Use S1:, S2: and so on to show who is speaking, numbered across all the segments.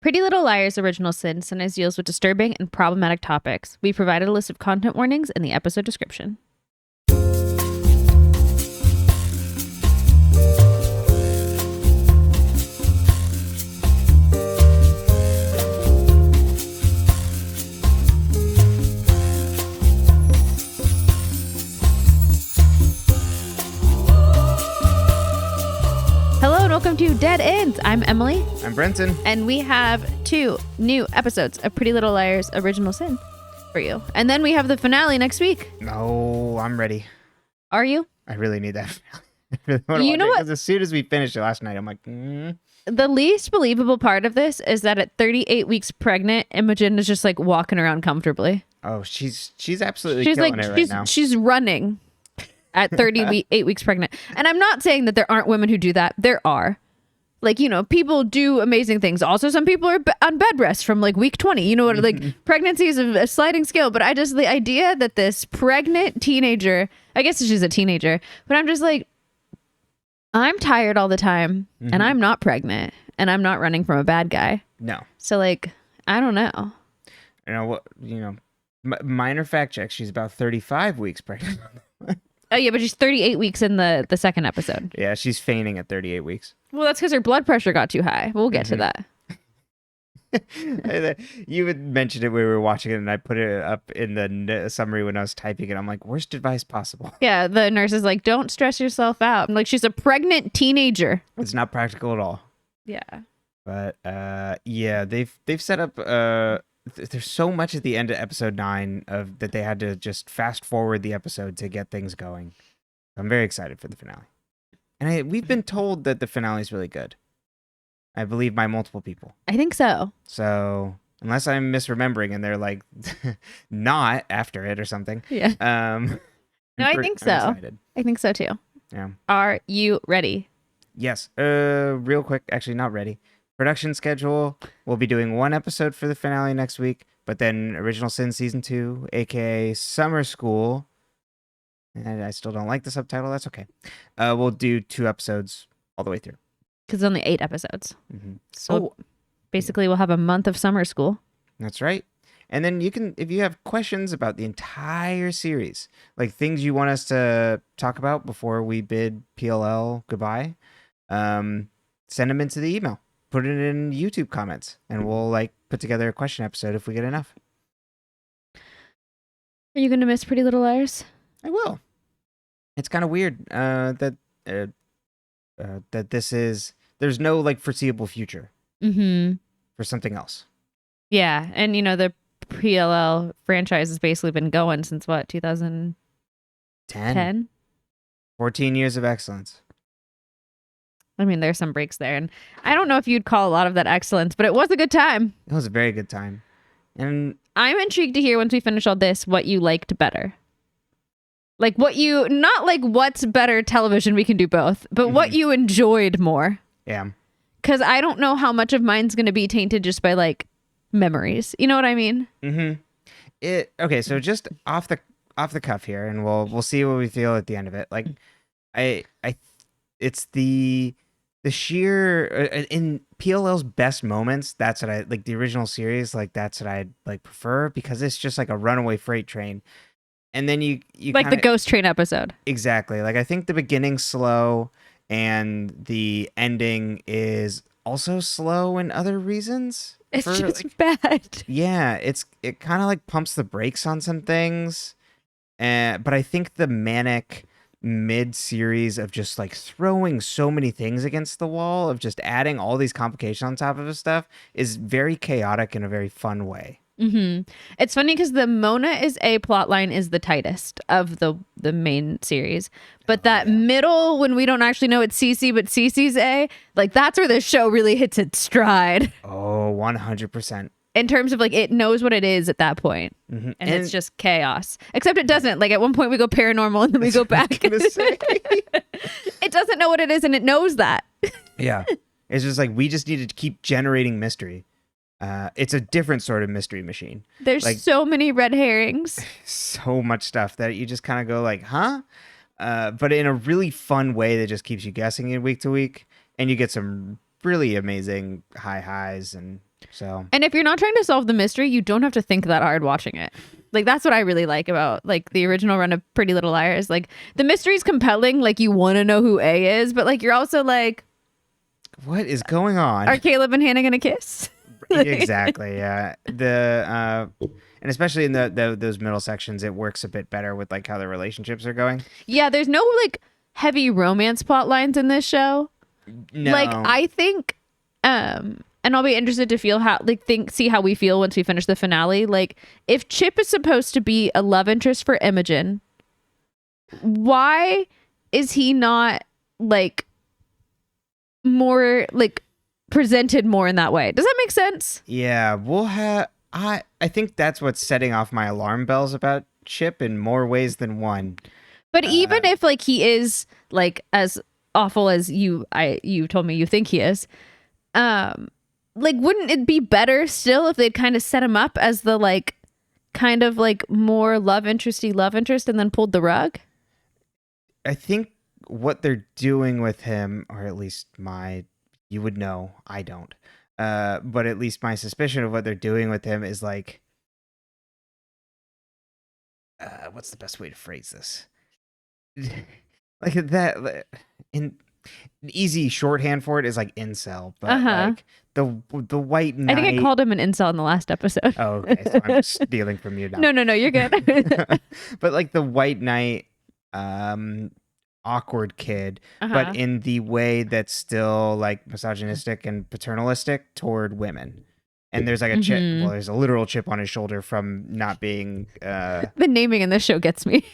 S1: Pretty Little Liars Original Sin sometimes deals with disturbing and problematic topics. We provided a list of content warnings in the episode description. Welcome to Dead Ends. I'm Emily.
S2: I'm Brenton.
S1: And we have 2 new episodes of Pretty Little Liars Original Sin for you. And then we have the finale next week.
S2: No, I'm ready.
S1: Are you?
S2: I really need that. I really want to
S1: you know what?
S2: Because as soon as we finished it last night, I'm like,
S1: The least believable part of this is that at 38 weeks pregnant, Imogen is just like walking around comfortably.
S2: Oh, she's absolutely killing it right now.
S1: She's running at 38 weeks pregnant. And I'm not saying that there aren't women who do that. There are. Like, you know, people do amazing things. Also, some people are on bed rest from like week 20. You know what? Like, pregnancy is a sliding scale. But the idea that this pregnant teenager, I guess she's a teenager, but I'm just like, I'm tired all the time and I'm not pregnant and I'm not running from a bad guy.
S2: No.
S1: So, like, I don't know.
S2: Minor fact check. She's about 35 weeks pregnant.
S1: Oh, yeah, but she's 38 weeks in the second episode.
S2: Yeah, she's feigning at 38 weeks.
S1: Well, that's because her blood pressure got too high. We'll get to that.
S2: You had mentioned it when we were watching it, and I put it up in the summary when I was typing it. I'm like, worst advice possible.
S1: Yeah, the nurse is like, don't stress yourself out. I'm like, she's a pregnant teenager.
S2: It's not practical at all.
S1: Yeah.
S2: But, yeah, they've set up... There's so much at the end of episode 9 that they had to just fast forward the episode to get things going. I'm very excited for the finale. And we've been told that the finale is really good. I believe by multiple people.
S1: I think so.
S2: So unless I'm misremembering and they're like not after it or something.
S1: Yeah. No, I think so.
S2: Excited.
S1: I think so too.
S2: Yeah.
S1: Are you ready?
S2: Yes. Real quick. Actually, not ready. Production schedule, we'll be doing 1 episode for the finale next week, but then Original Sin Season 2, aka Summer School, and I still don't like the subtitle, that's okay. We'll do 2 episodes all the way through.
S1: Because only 8 episodes.
S2: Mm-hmm.
S1: So basically we'll have a month of summer school.
S2: That's right. And then you can, if you have questions about the entire series, like things you want us to talk about before we bid PLL goodbye, send them into the email. Put it in YouTube comments, and we'll put together a question episode if we get enough.
S1: Are you going to miss Pretty Little Liars?
S2: I will. It's kind of weird that there's no foreseeable future for something else.
S1: Yeah, and the PLL franchise has basically been going since what, 2010?
S2: 14 years of excellence.
S1: I mean, there's some breaks there, and I don't know if you'd call a lot of that excellence, but it was a good time.
S2: It was a very good time. And
S1: I'm intrigued to hear once we finish all this what you liked better. Like not like what's better television, we can do both, but what you enjoyed more.
S2: Yeah.
S1: Because I don't know how much of mine's going to be tainted just by memories. You know what I mean?
S2: Mm-hmm. Okay, so just off the cuff here, and we'll see what we feel at the end of it. It's the sheer in PLL's best moments. That's what I like. The original series, that's what I prefer, because it's just like a runaway freight train. And then you
S1: the Ghost Train episode.
S2: Exactly. I think the beginning's slow, and the ending is also slow in other reasons.
S1: It's just bad.
S2: Yeah, it kind of pumps the brakes on some things, but I think the manic mid-series of just throwing so many things against the wall, of just adding all these complications on top of his stuff, is very chaotic in a very fun way.
S1: It's funny because the Mona is A plotline is the tightest of the main series, but middle, when we don't actually know it's CC but CC's A, that's where the show really hits its stride.
S2: Oh, 100%.
S1: In terms of it knows what it is at that point. And it's just chaos. Except it doesn't. At one point we go paranormal and then we go back. It doesn't know what it is, and it knows that.
S2: Yeah. It's just we just need to keep generating mystery. It's a different sort of mystery machine.
S1: There's so many red herrings.
S2: So much stuff that you just kind of go huh? But in a really fun way that just keeps you guessing week to week. And you get some really amazing high highs and So,
S1: And if you're not trying to solve the mystery, you don't have to think that hard watching it. Like, that's what I really like about like the original run of Pretty Little Liars. Like, the mystery's compelling. Like, you want to know who A is, but like, you're also like,
S2: what is going on?
S1: are Caleb and Hannah gonna kiss?
S2: Exactly. Yeah. And especially in those middle sections, it works a bit better with like how the relationships are going.
S1: Yeah, there's no like heavy romance plot lines in this show.
S2: No.
S1: Like, I think, and I'll be interested to feel how see how we feel once we finish the finale. Like, if Chip is supposed to be a love interest for Imogen, why is he not like more like presented more in that way? Does that make sense?
S2: Yeah, we'll have. I think that's what's setting off my alarm bells about Chip in more ways than one.
S1: But even if like he is like as awful as you told me you think he is, like, wouldn't it be better still if they'd kind of set him up as the like kind of like more love interest and then pulled the rug?
S2: I think what they're doing with him, or at least you would know, I don't. But at least my suspicion of what they're doing with him is like, what's the best way to phrase this? Like that in easy shorthand for it is like incel, but like the white knight.
S1: I think I called him an incel in the last episode.
S2: Oh, okay. So I'm stealing from you now.
S1: No, you're good.
S2: But like the white knight, awkward kid, but in the way that's still like misogynistic and paternalistic toward women. And there's like a chip. Well, there's a literal chip on his shoulder from not being.
S1: The naming in this show gets me.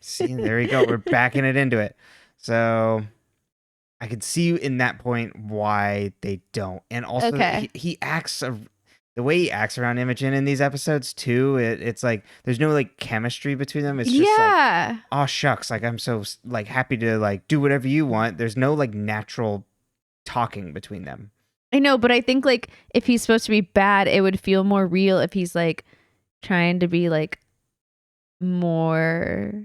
S2: See, there you go. We're backing it into it. So I could see in that point why they don't. And also, he acts the way he acts around Imogen in these episodes too. It's like there's no like chemistry between them. It's just like, oh shucks, like I'm so like happy to like do whatever you want. There's no like natural talking between them.
S1: I know, but I think like if he's supposed to be bad, it would feel more real if he's like trying to be like more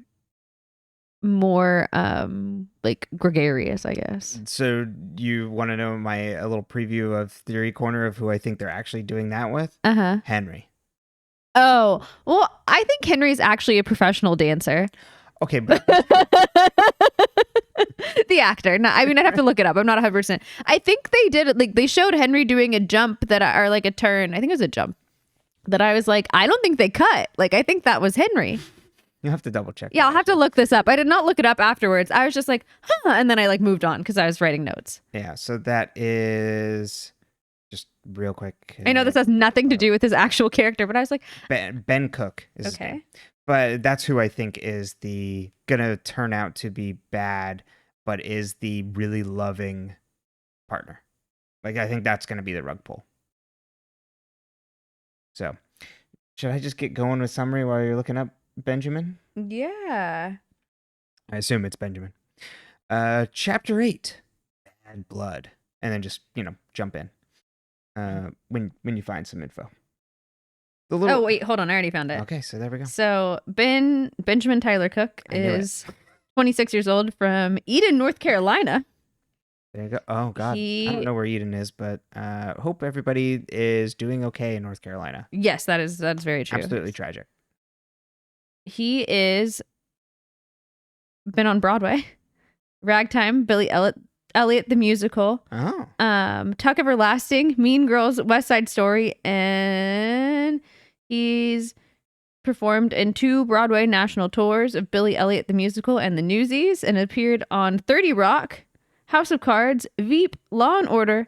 S1: like gregarious, I guess.
S2: So you want to know a little preview of Theory Corner of who I think they're actually doing that with? Henry.
S1: Oh, well, I think Henry's actually a professional dancer.
S2: Okay, but
S1: the actor. No, I mean, I'd have to look it up. I'm not 100%. I think they did it. Like, they showed Henry doing a jump or like a turn. I think it was a jump that I was like, I don't think they cut. Like, I think that was Henry.
S2: You'll have to double check.
S1: Yeah, I'll have to look this up. I did not look it up afterwards. I was just like, huh. And then I like moved on because I was writing notes.
S2: Yeah, so that is just real quick.
S1: I know this has nothing to do with his actual character, but I was like,
S2: Ben Cook is his name. But that's who I think is gonna turn out to be bad, but is the really loving partner. Like, I think that's gonna be the rug pull. So, should I just get going with summary while you're looking up Benjamin?
S1: Yeah.
S2: I assume it's Benjamin. Chapter 8, Bad Blood. And then just, jump in when you find some info.
S1: Oh, wait, hold on. I already found it.
S2: Okay, so there we go.
S1: So Benjamin Tyler Cook is 26 years old from Eden, North Carolina.
S2: There you go. Oh, God. I don't know where Eden is, but hope everybody is doing okay in North Carolina.
S1: Yes, that's very true.
S2: Absolutely tragic.
S1: He is been on Broadway, Ragtime, Billy Elliot the Musical, Tuck Everlasting, Mean Girls, West Side Story, and he's performed in 2 Broadway national tours of Billy Elliot the Musical and the Newsies, and appeared on 30 Rock, House of Cards, Veep, Law and Order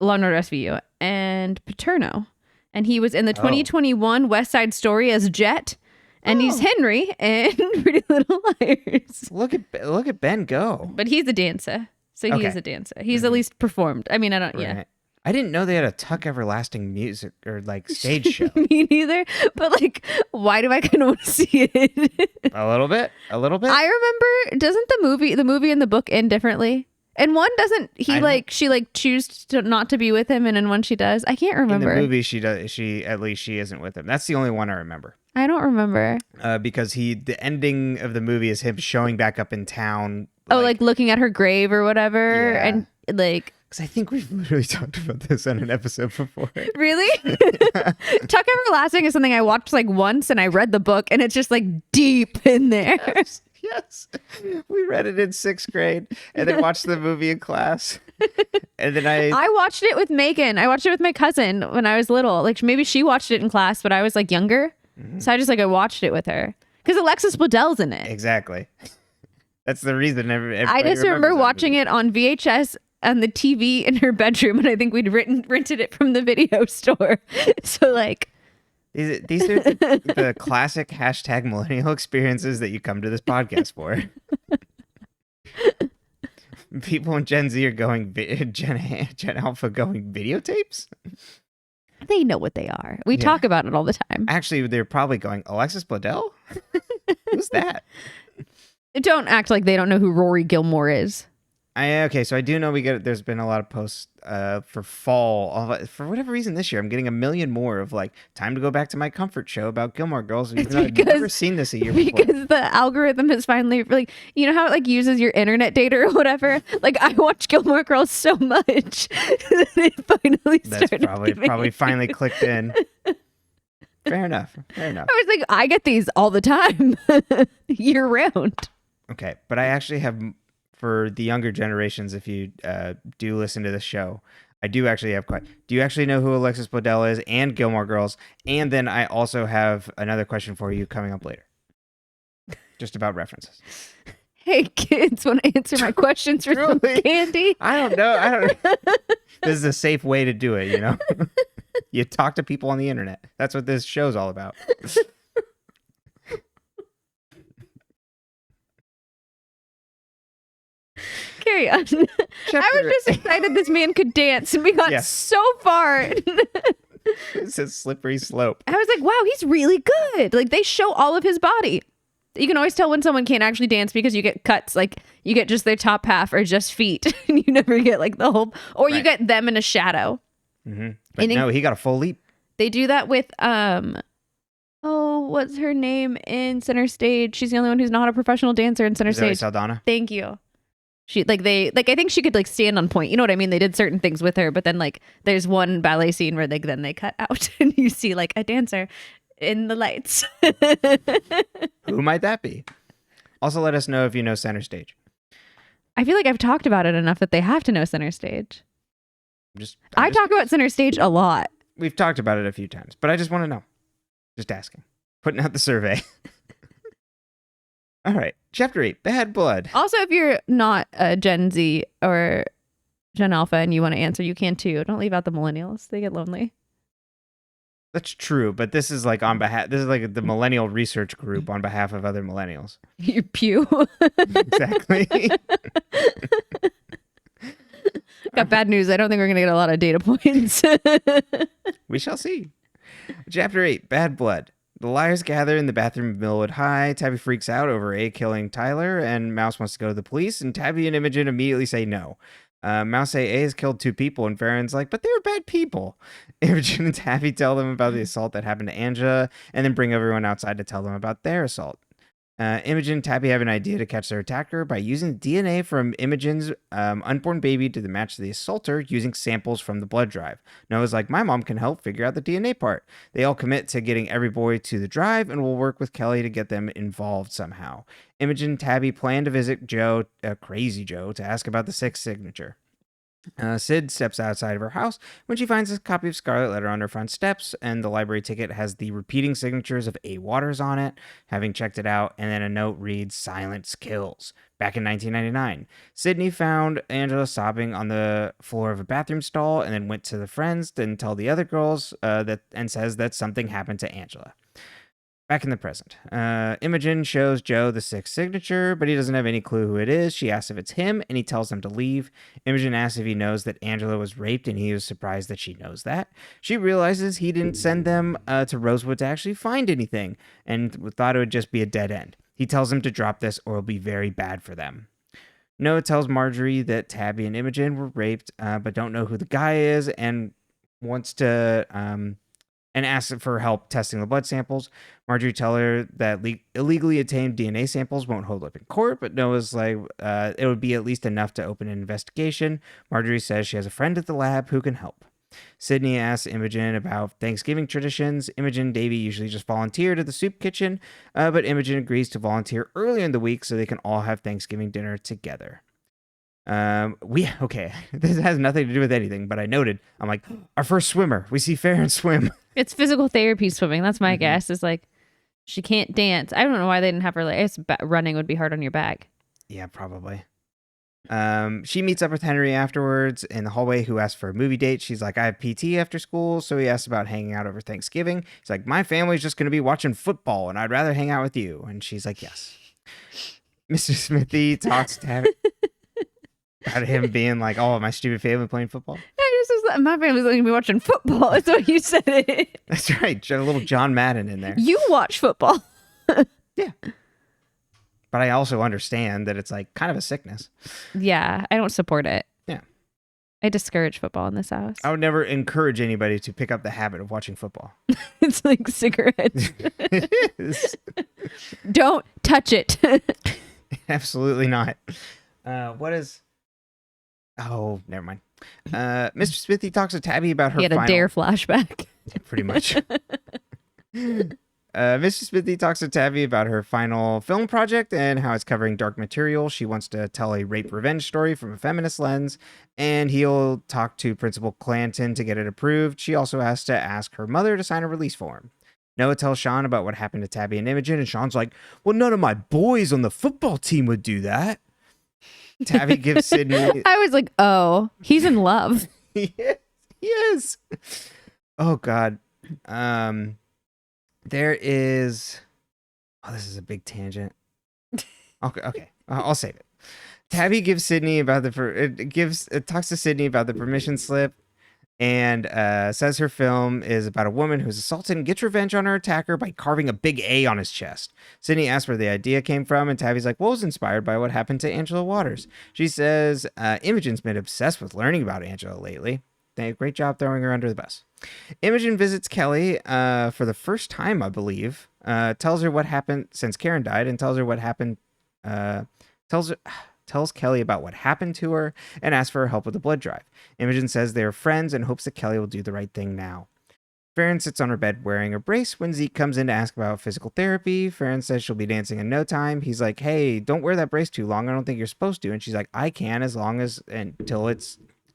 S1: SVU, and Paterno. And he was in the 2021 West Side Story as Jet. And he's Henry in Pretty Little Liars.
S2: Look at Ben go.
S1: But he's a dancer. So he is a dancer. He's at least performed. I mean, I don't, yeah.
S2: I didn't know they had a Tuck Everlasting music or like stage show.
S1: Me neither. But like, why do I kind of want to see it?
S2: A little bit. I
S1: remember, doesn't the movie and the book end differently? And one doesn't she choose to not to be with him, and in one she does. I can't remember.
S2: In the movie she does. She isn't with him. That's the only one I remember.
S1: I don't remember.
S2: Because the ending of the movie is him showing back up in town.
S1: Like looking at her grave or whatever, and like
S2: Because I think we've literally talked about this on an episode before.
S1: Really? Tuck Everlasting is something I watched like once, and I read the book, and it's just like deep in there.
S2: Yes. We read it in 6th grade and then watched the movie in class. And then I
S1: watched it with Megan. I watched it with my cousin when I was little. Like maybe she watched it in class, but I was like younger. So I watched it with her. Because Alexis Bledell's in it.
S2: Exactly. That's the reason
S1: I just remember watching it on VHS on the TV in her bedroom, and I think we'd rented it from the video store. So like,
S2: these are the classic hashtag millennial experiences that you come to this podcast for. People in Gen Z are going Gen Alpha going videotapes.
S1: They know what they are. We talk about it all the time.
S2: Actually, they're probably going, Alexis Bledel? Who's that?
S1: Don't act like they don't know who Rory Gilmore is.
S2: Okay, so I do know there's been a lot of posts for fall. For whatever reason this year, I'm getting a million more of like, time to go back to my comfort show about Gilmore Girls. Even though I've never seen this a year before. Because
S1: the algorithm has finally, like, you know how it like uses your internet data or whatever? Like, I watch Gilmore Girls so much that it finally started.
S2: That's probably finally clicked in. Fair enough.
S1: I was like, I get these all the time, year round.
S2: Okay, but I actually have... For the younger generations, if you do listen to the show, I do actually have do you actually know who Alexis Bledel is and Gilmore Girls? And then I also have another question for you coming up later. Just about references.
S1: Hey, kids, want to answer my questions for some candy?
S2: I don't know. This is a safe way to do it, you know? You talk to people on the internet. That's what this show's all about.
S1: Carry on. I was just excited this man could dance, and we got so far.
S2: It's a slippery slope.
S1: I was like, wow, he's really good. Like, they show all of his body. You can always tell when someone can't actually dance because you get cuts. Like, you get just their top half or just feet. And you never get like the whole, or you get them in a shadow.
S2: Mm-hmm. But no, he got a full leap.
S1: They do that with, what's her name in Center Stage? She's the only one who's not a professional dancer in Center Stage.
S2: Saldana.
S1: Thank you. She I think she could like stand on point. You know what I mean? They did certain things with her, but then like there's one ballet scene where then they cut out and you see like a dancer in the lights.
S2: Who might that be? Also, let us know if you know Center Stage.
S1: I feel like I've talked about it enough that they have to know Center Stage. I talk about Center Stage a lot.
S2: We've talked about it a few times, but I just want to know. Just asking. Putting out the survey. All right. Chapter 8, Bad Blood.
S1: Also, if you're not a Gen Z or Gen Alpha and you want to answer, you can too. Don't leave out the millennials. They get lonely.
S2: That's true, but this is like this is like the millennial research group on behalf of other millennials.
S1: Your pew.
S2: Exactly.
S1: Got bad news. I don't think we're going to get a lot of data points.
S2: We shall see. Chapter 8, Bad Blood. The liars gather in the bathroom of Millwood High. Tabby freaks out over A killing Tyler, and Mouse wants to go to the police, and Tabby and Imogen immediately say no. Mouse say A has killed 2 people, and Faran's like, but they were bad people. Imogen and Tabby tell them about the assault that happened to Angela, and then bring everyone outside to tell them about their assault. Imogen and Tabby have an idea to catch their attacker by using DNA from Imogen's unborn baby to match the assaulter using samples from the blood drive. Noah's like, my mom can help figure out the DNA part. They all commit to getting every boy to the drive and will work with Kelly to get them involved somehow. Imogen and Tabby plan to visit Joe, Crazy Joe, to ask about the 6th signature. Sid steps outside of her house when she finds a copy of Scarlet Letter on her front steps, and the library ticket has the repeating signatures of A. Waters on it, having checked it out, and then a note reads, Silence Kills. Back in 1999, Sidney found Angela sobbing on the floor of a bathroom stall and then went to the friends, then tell the other girls and says that something happened to Angela. Back in the present, Imogen shows Joe the 6th signature, but he doesn't have any clue who it is. She asks if it's him, and he tells them to leave. Imogen asks if he knows that Angela was raped, and he is surprised that she knows that. She realizes he didn't send them to Rosewood to actually find anything, and thought it would just be a dead end. He tells them to drop this, or it'll be very bad for them. Noah tells Marjorie that Tabby and Imogen were raped, but don't know who the guy is, and wants to... and asks for help testing the blood samples. Marjorie tells her that illegally obtained DNA samples won't hold up in court, but Noah's like, it would be at least enough to open an investigation. Marjorie says she has a friend at the lab who can help. Sidney asks Imogen about Thanksgiving traditions. Imogen and Davy usually just volunteer to the soup kitchen, but Imogen agrees to volunteer earlier in the week so they can all have Thanksgiving dinner together. Okay, this has nothing to do with anything, but I noted, I'm like, our first swimmer. We see Faran swim.
S1: It's physical therapy swimming. That's my guess. Is like, she can't dance. I don't know why they didn't have her. Like, I guess running would be hard on your back.
S2: Yeah, probably. She meets up with Henry afterwards in the hallway, who asks for a movie date. She's like, I have PT after school, so he asks about hanging out over Thanksgiving. He's like, my family's just going to be watching football, and I'd rather hang out with you. And she's like, yes. Mr. Smithy talks to Tabby about him being like, oh, my stupid family playing football.
S1: My family's going to be watching football. That's what you said.
S2: That's right. A little John Madden in there.
S1: You watch football.
S2: Yeah. But I also understand that it's like kind of a sickness.
S1: Yeah, I don't support it.
S2: Yeah.
S1: I discourage football in this house.
S2: I would never encourage anybody to pick up the habit of watching football.
S1: It's like cigarettes.
S2: It is.
S1: Don't touch it.
S2: Absolutely not. What is... Oh, never mind. Mr. Smithy talks to Tabby about her
S1: He had a dare flashback.
S2: Pretty much. Mr. Smithy talks to Tabby about her final film project and how it's covering dark material. She wants to tell a rape revenge story from a feminist lens, and he'll talk to Principal Clanton to get it approved. She also has to ask her mother to sign a release form. Noah tells Shawn about what happened to Tabby and Imogen, and Shawn's like, well, none of my boys on the football team would do that. Tabby gives Sidney...
S1: I was like, oh, he's in love.
S2: He is. Oh, God. There is... Oh, this is a big tangent. Okay. I'll save it. Tabby gives Sidney about talks to Sidney about the permission slip, and says her film is about a woman who's assaulted and gets revenge on her attacker by carving a big A on his chest. Sidney asks where the idea came from, and Tabby's like, well, it was inspired by what happened to Angela Waters. She says Imogen's been obsessed with learning about Angela lately. Great job throwing her under the bus. Imogen visits Kelly for the first time, I believe. Tells her what happened since Karen died, and tells her what happened. Tells Kelly about what happened to her and asks for her help with the blood drive. Imogen says they are friends and hopes that Kelly will do the right thing now. Faran sits on her bed wearing a brace when Zeke comes in to ask about physical therapy. Faran says she'll be dancing in no time. He's like, hey, don't wear that brace too long. I don't think you're supposed to. And she's like, I can as long as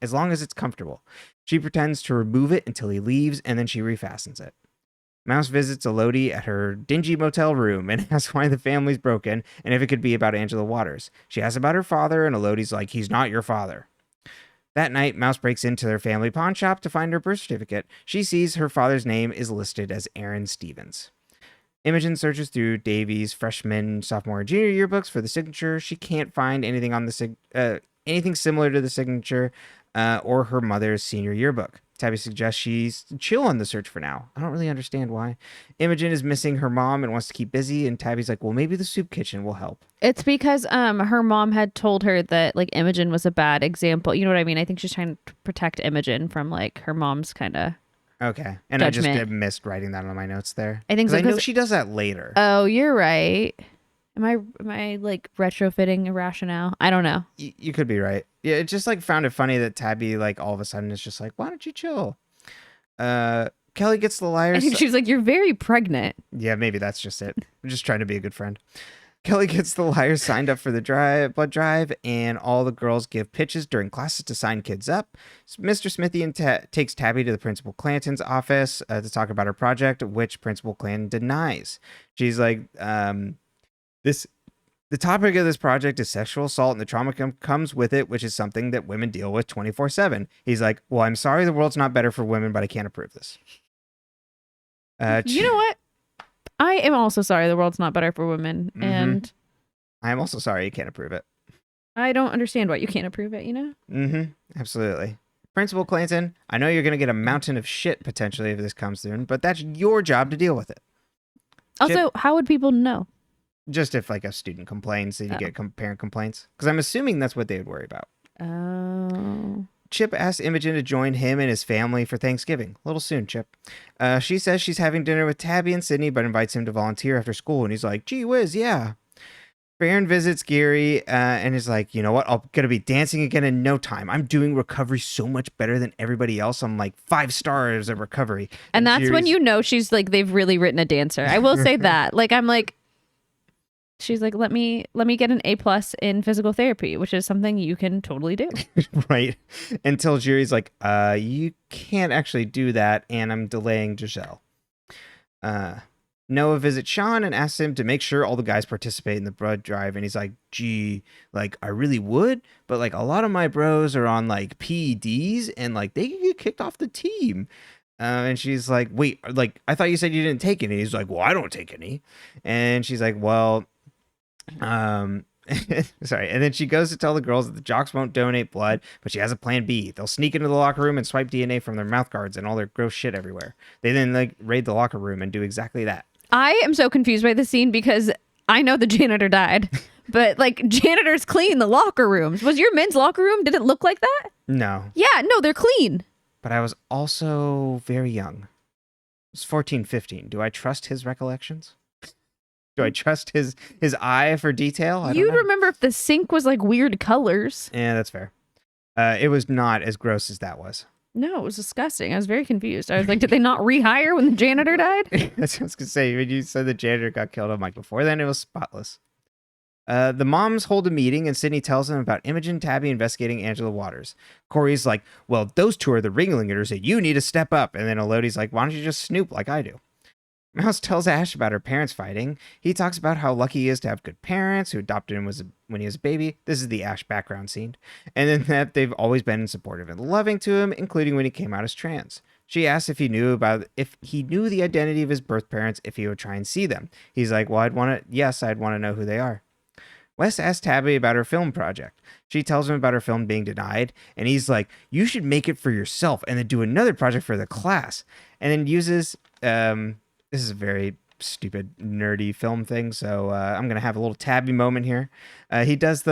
S2: it's comfortable. She pretends to remove it until he leaves, and then she refastens it. Mouse visits Elodie at her dingy motel room and asks why the family's broken and if it could be about Angela Waters. She asks about her father, and Elodie's like, he's not your father. That night, Mouse breaks into their family pawn shop to find her birth certificate. She sees her father's name is listed as Aaron Stevens. Imogen searches through Davy's freshman, sophomore, and junior yearbooks for the signature. She can't find anything on the anything similar to the signature or her mother's senior yearbook. Tabby suggests she's chill on the search for now. I don't really understand why. Imogen is missing her mom and wants to keep busy, and Tabby's like, well, maybe the soup kitchen will help.
S1: It's because her mom had told her that like Imogen was a bad example. You know what I mean? I think she's trying to protect Imogen from like her mom's kind of
S2: okay. And
S1: judgment.
S2: I just missed writing that on my notes there.
S1: I think so.
S2: I know she does that later.
S1: Oh, you're right. Am I like retrofitting a rationale? I don't know.
S2: You could be right. Yeah, it just like found it funny that Tabby like all of a sudden is just like, why don't you chill? Kelly gets the liar.
S1: I think she's like, you're very pregnant.
S2: Yeah, maybe that's just it. I'm just trying to be a good friend. Kelly gets the liars signed up for the blood drive, and all the girls give pitches during classes to sign kids up. Mr. Smithy takes Tabby to the Principal Clanton's office to talk about her project, which Principal Clanton denies. She's like, the topic of this project is sexual assault, and the trauma comes with it, which is something that women deal with 24/7. He's like, well, I'm sorry the world's not better for women, but I can't approve this.
S1: You know what? I am also sorry the world's not better for women, and
S2: I am also sorry you can't approve it.
S1: I don't understand why you can't approve it, you know?
S2: Absolutely. Principal Clanton, I know you're going to get a mountain of shit potentially if this comes through, but that's your job to deal with it.
S1: Also, how would people know?
S2: Just if like a student complains, then you get parent complaints. Because I'm assuming that's what they would worry about.
S1: Oh.
S2: Chip asks Imogen to join him and his family for Thanksgiving. A little soon, Chip. She says she's having dinner with Tabby and Sidney, but invites him to volunteer after school. And he's like, gee whiz, yeah. Faran visits Gary and is like, you know what? I'm going to be dancing again in no time. I'm doing recovery so much better than everybody else. I'm like 5 stars of recovery.
S1: And that's when you know she's like, they've really written a dancer. I will say that. Like, I'm like, she's like, let me get an A+ in physical therapy, which is something you can totally do.
S2: Right. Until Jerry's like, you can't actually do that. And I'm delaying Giselle. Noah visits Shawn and asks him to make sure all the guys participate in the blood drive. And he's like, gee, like, I really would. But like a lot of my bros are on like PEDs and like they can get kicked off the team. And she's like, wait, like, I thought you said you didn't take any. He's like, well, I don't take any. And she's like, well, sorry. And then she goes to tell the girls that the jocks won't donate blood, but she has a plan B. They'll sneak into the locker room and swipe DNA from their mouth guards and all their gross shit everywhere. They then like raid the locker room and do exactly that. I
S1: am so confused by the scene because I know the janitor died, but like janitors clean the locker rooms. Was your men's locker room? Did it look like that?
S2: No.
S1: Yeah, no, they're clean.
S2: But I was also very young. I was 14, 15. Do I trust his recollections? Do I trust his eye for detail?
S1: You'd remember if the sink was like weird colors.
S2: Yeah, that's fair. It was not as gross as that was.
S1: No, it was disgusting. I was very confused. I was like, did they not rehire when the janitor died?
S2: That's what I was going to say. When you said the janitor got killed, I'm like, before then it was spotless. The moms hold a meeting and Sidney tells them about Imogen Tabby investigating Angela Waters. Corey's like, well, those two are the ringleaders and you need to step up. And then Elodie's like, why don't you just snoop like I do? Mouse tells Ash about her parents fighting. He talks about how lucky he is to have good parents who adopted him when he was a baby. This is the Ash background scene. And then that they've always been supportive and loving to him, including when he came out as trans. She asks if he knew the identity of his birth parents, if he would try and see them. He's like, well, I'd want to know who they are. Wes asks Tabby about her film project. She tells him about her film being denied, and he's like, you should make it for yourself and then do another project for the class. And then uses... this is a very stupid, nerdy film thing, so I'm going to have a little Tabby moment here. He's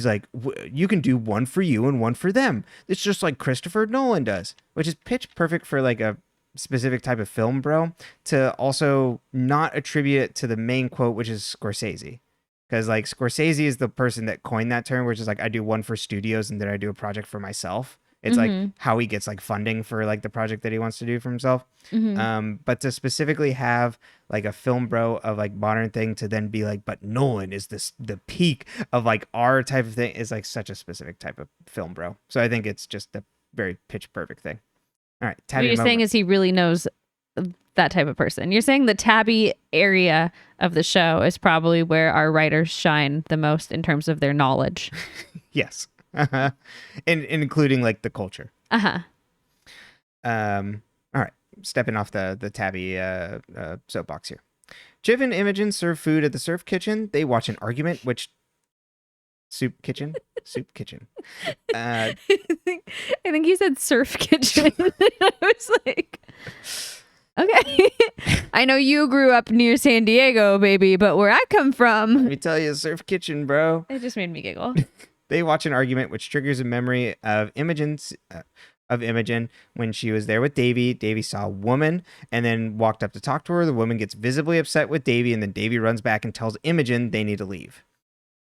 S2: like, you can do one for you and one for them. It's just like Christopher Nolan does, which is pitch perfect for like a specific type of film, bro, to also not attribute it to the main quote, which is Scorsese. Because like Scorsese is the person that coined that term, which is like, I do one for studios and then I do a project for myself. It's like how he gets like funding for like the project that he wants to do for himself. But to specifically have like a film bro of like modern thing to then be like, but Nolan is the peak of like our type of thing is like such a specific type of film bro. So I think it's just a very pitch perfect thing. All right.
S1: Tabby, what you're saying is he really knows that type of person. You're saying the Tabby area of the show is probably where our writers shine the most in terms of their knowledge.
S2: Yes. And including like the culture. All right, stepping off the Tabby soapbox here. Jiv and Imogen serve food at the surf kitchen. They watch an argument soup kitchen. I
S1: think he said surf kitchen. I was like, okay. I know you grew up near San Diego, baby, but where I come from,
S2: let me tell you, surf kitchen, bro.
S1: It just made me giggle.
S2: They watch an argument which triggers a memory of Imogen when she was there with Davy. Davy saw a woman and then walked up to talk to her. The woman gets visibly upset with Davy, and then Davy runs back and tells Imogen they need to leave.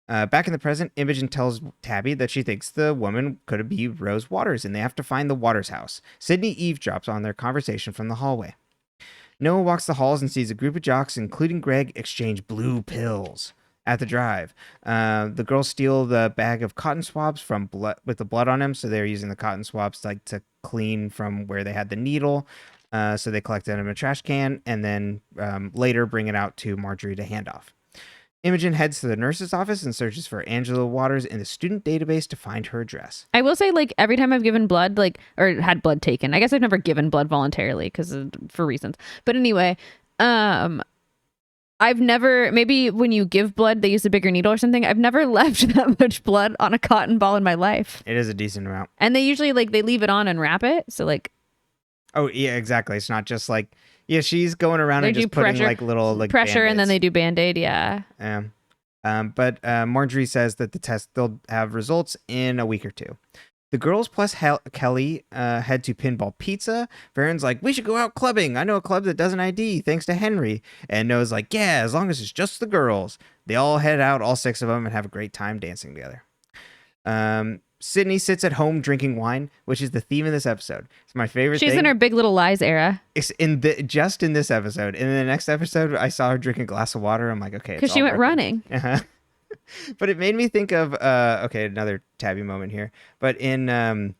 S2: Back in the present, Imogen tells Tabby that she thinks the woman could be Rose Waters, and they have to find the Waters house. Sidney eavesdrops on their conversation from the hallway. Noah walks the halls and sees a group of jocks, including Greg, exchange blue pills. At the drive, the girls steal the bag of cotton swabs with the blood on them, so they're using the cotton swabs like to clean from where they had the needle. So they collect it in a trash can and then later bring it out to Marjorie to hand off. Imogen heads to the nurse's office and searches for Angela Waters in the student database to find her address.
S1: I will say, like, every time I've given blood, like, or had blood taken, I guess I've never given blood voluntarily because for reasons. But anyway, I've never, maybe when you give blood, they use a bigger needle or something. I've never left that much blood on a cotton ball in my life.
S2: It is a decent amount.
S1: And they usually like, they leave it on and wrap it. So like.
S2: Oh yeah, exactly. It's not just like, yeah, she's going around and just putting like little like
S1: pressure Band-Aids. And then they do Band-Aid. Yeah.
S2: But Marjorie says that the test, they'll have results in a week or two. The girls plus Kelly head to Pinball Pizza. Faran's like, we should go out clubbing. I know a club that does an ID, thanks to Henry. And Noah's like, yeah, as long as it's just the girls. They all head out, all 6 of them, and have a great time dancing together. Sidney sits at home drinking wine, which is the theme of this episode. It's my favorite thing.
S1: She's in her Big Little Lies era.
S2: It's just in this episode. In the next episode, I saw her drink a glass of water. I'm like, okay.
S1: Because she went running.
S2: Uh-huh. But it made me think of, another Tabby moment here. But in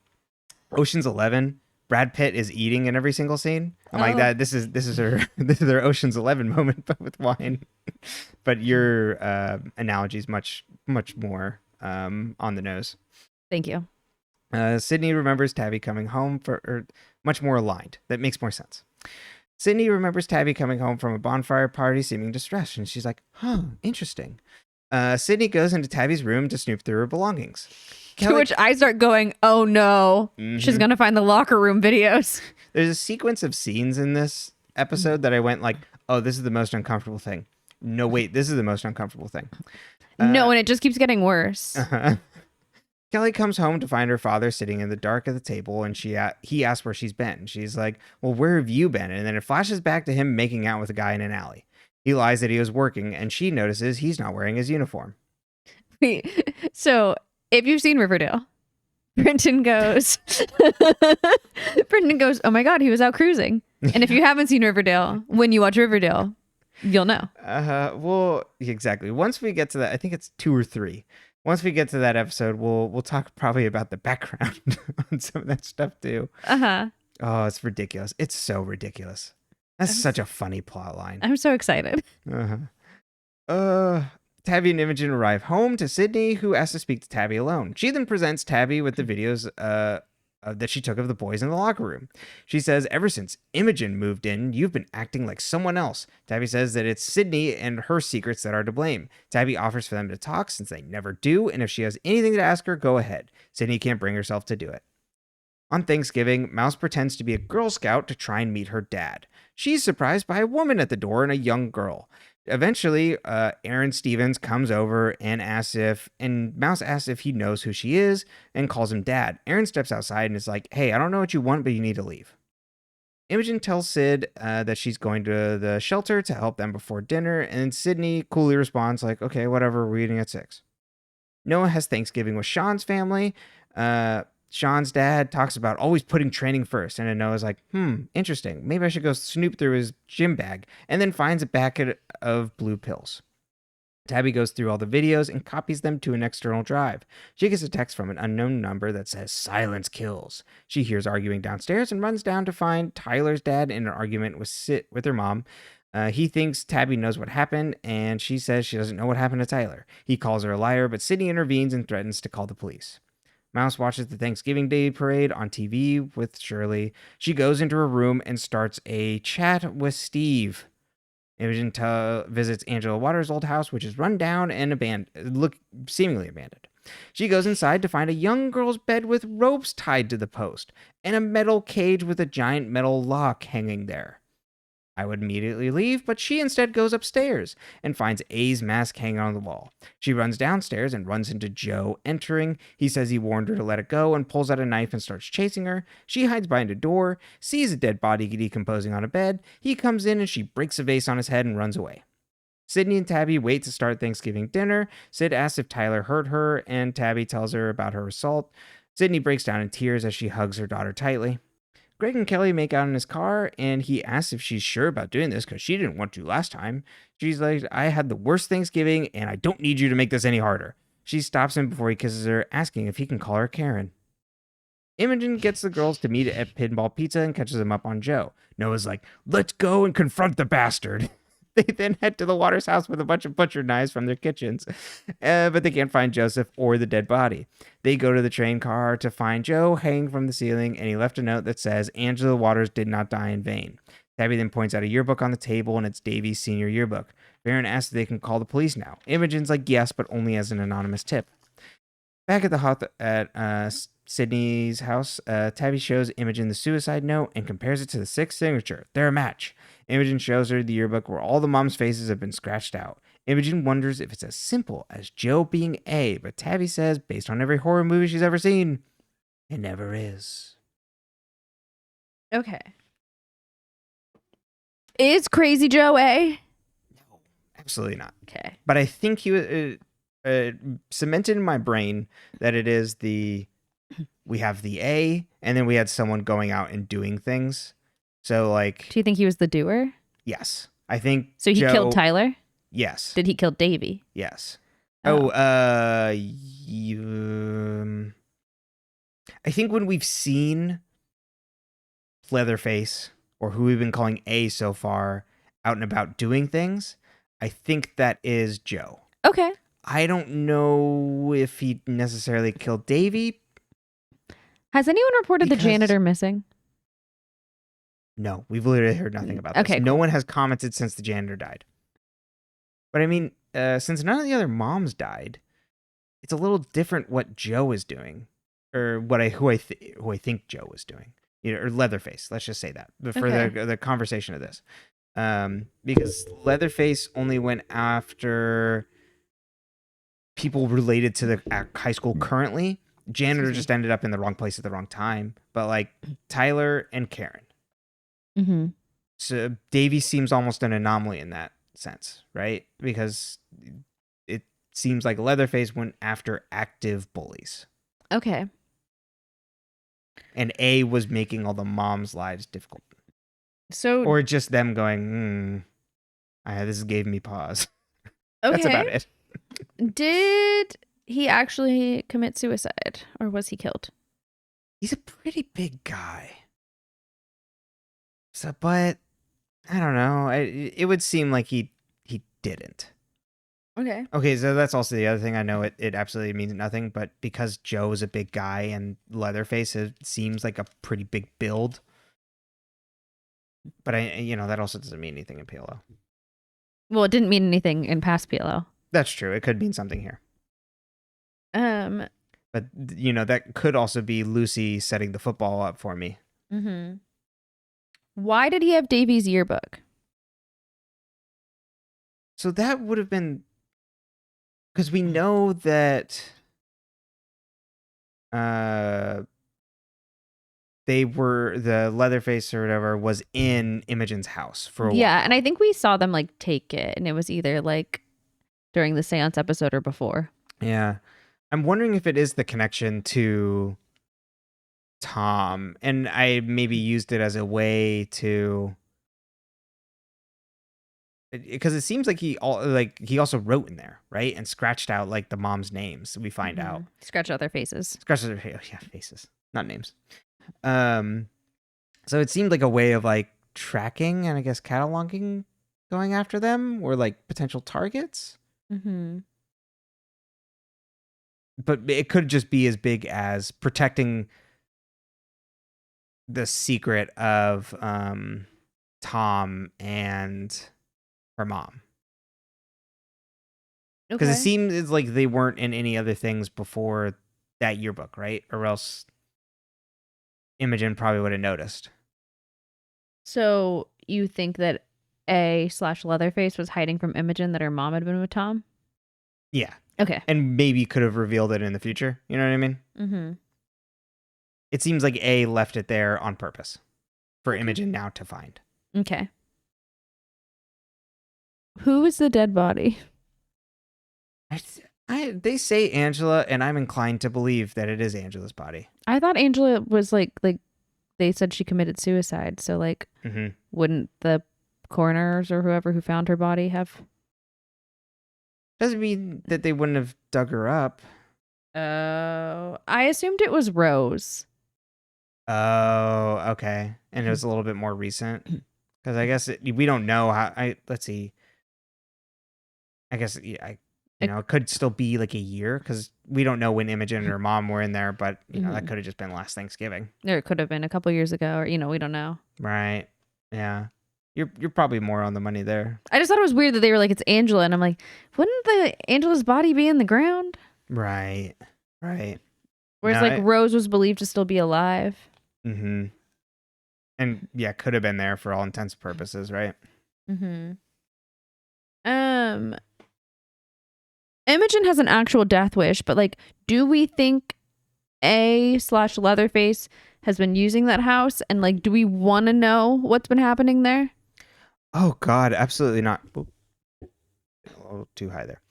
S2: Ocean's 11, Brad Pitt is eating in every single scene. I'm like, that. This is their Ocean's 11 moment, but with wine. But your analogy is much more on the nose.
S1: Thank you.
S2: Sidney remembers Tabby coming home much more aligned. That makes more sense. Sidney remembers Tabby coming home from a bonfire party seeming distressed, and she's like, huh, interesting. Sidney goes into Tabby's room to snoop through her belongings.
S1: To which I start going, oh no, she's going to find the locker room videos.
S2: There's a sequence of scenes in this episode that I went like, oh, this is the most uncomfortable thing. No, wait, this is the most uncomfortable thing.
S1: No, and it just keeps getting worse.
S2: Kelly comes home to find her father sitting in the dark at the table, and he asks where she's been. She's like, well, where have you been? And then it flashes back to him making out with a guy in an alley. He lies that he was working, and she notices he's not wearing his uniform.
S1: So, if you've seen Riverdale, Brenton goes, oh my God, he was out cruising. And if you haven't seen Riverdale, when you watch Riverdale, you'll know.
S2: Well, exactly. Once we get to that, I think it's 2 or 3. Once we get to that episode, we'll talk probably about the background on some of that stuff too. Oh, it's ridiculous. It's so ridiculous. That's such a funny plot line.
S1: I'm so excited.
S2: Tabby and Imogen arrive home to Sidney, who asks to speak to Tabby alone. She then presents Tabby with the videos that she took of the boys in the locker room. She says, ever since Imogen moved in, you've been acting like someone else. Tabby says that it's Sidney and her secrets that are to blame. Tabby offers for them to talk since they never do, and if she has anything to ask her, go ahead. Sidney can't bring herself to do it. On Thanksgiving, Mouse pretends to be a Girl Scout to try and meet her dad. She's surprised by a woman at the door and a young girl. Eventually, Aaron Stevens comes over and Mouse asks if he knows who she is and calls him dad. Aaron steps outside and is like, hey, I don't know what you want, but you need to leave. Imogen tells Sid that she's going to the shelter to help them before dinner, and Sidney coolly responds like, okay, whatever, we're eating at 6. Noah has Thanksgiving with Shawn's family. Shawn's dad talks about always putting training first, and Noah's like, interesting. Maybe I should go snoop through his gym bag, and then finds a packet of blue pills. Tabby goes through all the videos and copies them to an external drive. She gets a text from an unknown number that says, silence kills. She hears arguing downstairs and runs down to find Tyler's dad in an argument with her mom. He thinks Tabby knows what happened, and she says she doesn't know what happened to Tyler. He calls her a liar, but Sidney intervenes and threatens to call the police. Mouse watches the Thanksgiving Day parade on TV with Shirley. She goes into her room and starts a chat with Steve. Imogen visits Angela Waters' old house, which is run down and seemingly abandoned. She goes inside to find a young girl's bed with ropes tied to the post and a metal cage with a giant metal lock hanging there. I would immediately leave, but she instead goes upstairs and finds A's mask hanging on the wall. She runs downstairs and runs into Joe entering. He says he warned her to let it go and pulls out a knife and starts chasing her. She hides behind a door, sees a dead body decomposing on a bed. He comes in and she breaks a vase on his head and runs away. Sidney and Tabby wait to start Thanksgiving dinner. Sid asks if Tyler hurt her, and Tabby tells her about her assault. Sidney breaks down in tears as she hugs her daughter tightly. Greg and Kelly make out in his car, and he asks if she's sure about doing this because she didn't want to last time. She's like, I had the worst Thanksgiving, and I don't need you to make this any harder. She stops him before he kisses her, asking if he can call her Karen. Imogen gets the girls to meet at Pinball Pizza and catches them up on Joe. Noah's like, let's go and confront the bastard. They then head to the Waters' house with a bunch of butcher knives from their kitchens, but they can't find Joseph or the dead body. They go to the train car to find Joe hanging from the ceiling, and he left a note that says, Angela Waters did not die in vain. Tabby then points out a yearbook on the table, and it's Davy's senior yearbook. Faran asks if they can call the police now. Imogen's like, yes, but only as an anonymous tip. Back at Sidney's house, Tabby shows Imogen the suicide note and compares it to the 6th signature. They're a match. Imogen shows her the yearbook where all the moms' faces have been scratched out. Imogen wonders if it's as simple as Joe being A, but Tabby says, based on every horror movie she's ever seen. It never is.
S1: Okay. Is Crazy Joe A?
S2: No, absolutely not.
S1: Okay.
S2: But I think he was cemented in my brain that it is we have the A, and then we had someone going out and doing things. So like,
S1: Do you think he was the doer?
S2: yes, I think.
S1: So he
S2: Joe,
S1: killed Tyler?
S2: Yes.
S1: Did he kill Davy?
S2: Yes.
S1: Oh.
S2: I think when we've seen Leatherface, or who we've been calling A so far, out and about doing things, I think that is Joe.
S1: Okay.
S2: I don't know if he necessarily killed Davy.
S1: Has anyone reported the janitor missing?
S2: No, we've literally heard nothing about this.
S1: Okay,
S2: No
S1: cool.
S2: one has commented since the janitor died. But I mean, since none of the other moms died, it's a little different what Joe is doing, or who I think Joe was doing, or Leatherface. Let's just say that for the conversation of this, because Leatherface only went after people related to the high school currently. Janitor just ended up in the wrong place at the wrong time. But like Tyler and Karen.
S1: Mm-hmm.
S2: So Davy seems almost an anomaly in that sense, right? Because it seems like Leatherface went after active bullies.
S1: Okay.
S2: And A was making all the moms' lives difficult.
S1: So,
S2: or just them going, this gave me pause.
S1: okay.
S2: That's about it.
S1: Did he actually commit suicide, or was he killed?
S2: He's a pretty big guy. So, but I don't know. It would seem like he didn't.
S1: Okay.
S2: Okay, so that's also the other thing. I know it absolutely means nothing, but because Joe is a big guy and Leatherface, it seems like a pretty big build. But that also doesn't mean anything in PLO.
S1: Well, it didn't mean anything in past PLO.
S2: That's true. It could mean something here. But that could also be Lucy setting the football up for me.
S1: Mm-hmm. Why did he have Davy's yearbook?
S2: So that would have been because we know that they were, the Leatherface or whatever was in Imogen's house for a while.
S1: Yeah, and I think we saw them like take it, and it was either like during the seance episode or before.
S2: Yeah. I'm wondering if it is the connection to Tom, and I maybe used it as a way to, because it seems like he also wrote in there, right, and scratched out like the mom's names. We find out
S1: scratch out their faces.
S2: Scratch out their faces, not names. So it seemed like a way of like tracking and I guess cataloging, going after them, or like potential targets.
S1: Mm-hmm.
S2: But it could just be as big as protecting the secret of Tom and her mom. Because it seems like they weren't in any other things before that yearbook, right? Or else Imogen probably would have noticed.
S1: So you think that A/Leatherface was hiding from Imogen that her mom had been with Tom?
S2: Yeah.
S1: Okay.
S2: And maybe could have revealed it in the future. You know what I mean?
S1: Mm-hmm.
S2: It seems like A left it there on purpose for Imogen now to find.
S1: Okay. Who is the dead body?
S2: They say Angela, and I'm inclined to believe that it is Angela's body.
S1: I thought Angela was like they said she committed suicide. So like, wouldn't the coroners or whoever who found her body have?
S2: Doesn't mean that they wouldn't have dug her up.
S1: Oh, I assumed it was Rose.
S2: Oh, okay. And it was a little bit more recent. Because I guess we don't know how. Let's see. I guess it could still be like a year because we don't know when Imogen and her mom were in there, but that could have just been last Thanksgiving.
S1: Or it could have been a couple years ago, or we don't know.
S2: Right. Yeah. You're probably more on the money there.
S1: I just thought it was weird that they were like, it's Angela, and I'm like, wouldn't Angela's body be in the ground?
S2: Right. Right.
S1: Whereas Rose was believed to still be alive.
S2: Mm-hmm. And yeah, could have been there for all intents and purposes, right?
S1: Mm-hmm. Imogen has an actual death wish, but like, do we think A/Leatherface has been using that house, and like, do we want to know what's been happening there?
S2: Oh God, absolutely not. Oop, a little too high there.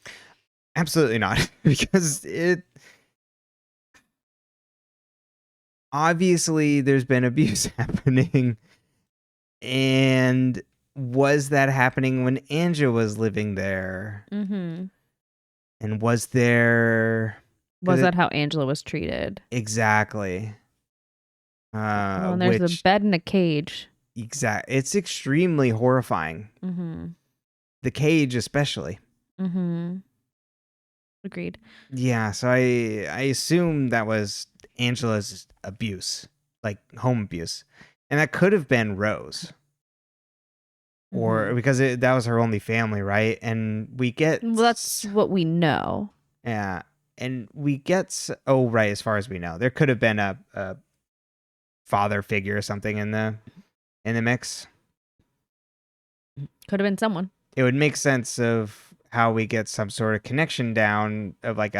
S2: Absolutely not, because it obviously there's been abuse happening, and was that happening when Angela was living there?
S1: Mm-hmm.
S2: And was there?
S1: Was that how Angela was treated?
S2: Exactly.
S1: Well, and there's a bed in a cage.
S2: It's extremely horrifying.
S1: Mm-hmm.
S2: The cage, especially.
S1: Mm-hmm. Agreed.
S2: Yeah, so I assume that was Angela's abuse, like home abuse, and that could have been Rose, or because that was her only family, right? And we get
S1: that's what we know.
S2: Yeah, and we get right, as far as we know, there could have been a father figure or something in the mix.
S1: Could have been someone.
S2: It would make sense of how we get some sort of connection down of like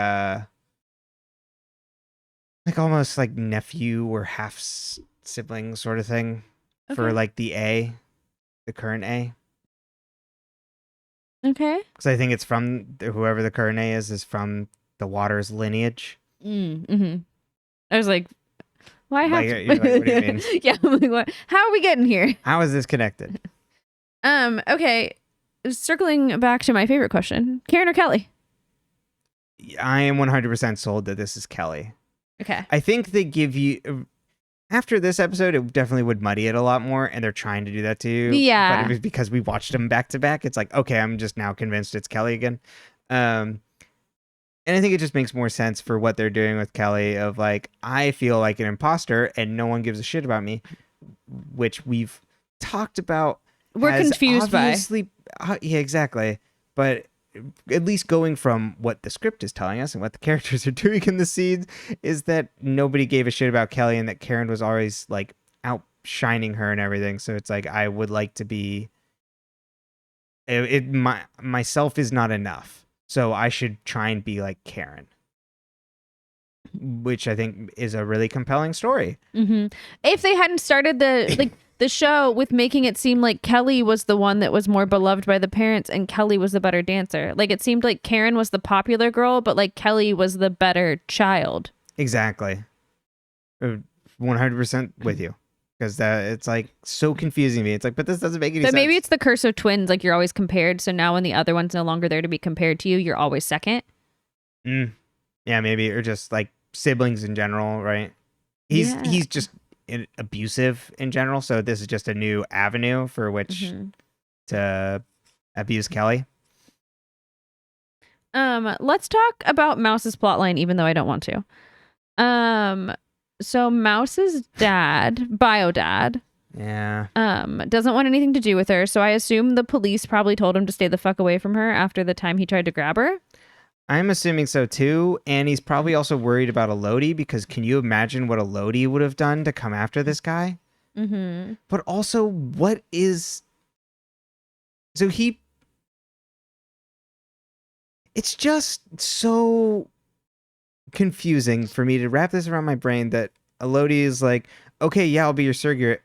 S2: almost like nephew or half sibling sort of thing for like the current A.
S1: Okay.
S2: Because I think it's from whoever the current A is from the Waters lineage.
S1: Mm-hmm. I was like, why have to?
S2: Like, what do you mean?
S1: Yeah, I'm like, what? How are we getting here?
S2: How is this connected?
S1: Okay. Circling back to my favorite question, Karen or Kelly?
S2: I am 100% sold that this is Kelly.
S1: Okay.
S2: I think they give you, after this episode, it definitely would muddy it a lot more, and they're trying to do that too.
S1: Yeah.
S2: But it was because we watched them back to back. It's like, okay, I'm just now convinced it's Kelly again. And I think it just makes more sense for what they're doing with Kelly of like, I feel like an imposter and no one gives a shit about me, which we've talked about.
S1: We're confused by.
S2: Yeah, exactly. But at least going from what the script is telling us and what the characters are doing in the scenes is that nobody gave a shit about Kelly and that Karen was always like outshining her and everything. So it's like, I would like to be myself is not enough. So I should try and be like Karen, which I think is a really compelling story.
S1: Mm-hmm. If they hadn't started the show with making it seem like Kelly was the one that was more beloved by the parents and Kelly was the better dancer. Like it seemed like Karen was the popular girl, but like Kelly was the better child.
S2: Exactly. 100% with you. Because it's like so confusing to me. It's like, but this doesn't make any sense.
S1: So maybe it's the curse of twins. Like you're always compared. So now when the other one's no longer there to be compared to you, you're always second.
S2: Yeah, maybe. Or just like siblings in general, right? He's just abusive in general, so this is just a new avenue for which to abuse Kelly.
S1: Let's talk about Mouse's plotline, even though I don't want to. So Mouse's bio dad, doesn't want anything to do with her. So I assume the police probably told him to stay the fuck away from her after the time he tried to grab her.
S2: I'm assuming so too, and he's probably also worried about Elodie because can you imagine what Elodie would have done to come after this guy?
S1: Mm-hmm.
S2: But also, it's just so confusing for me to wrap this around my brain that Elodie is like, okay, yeah, I'll be your surrogate.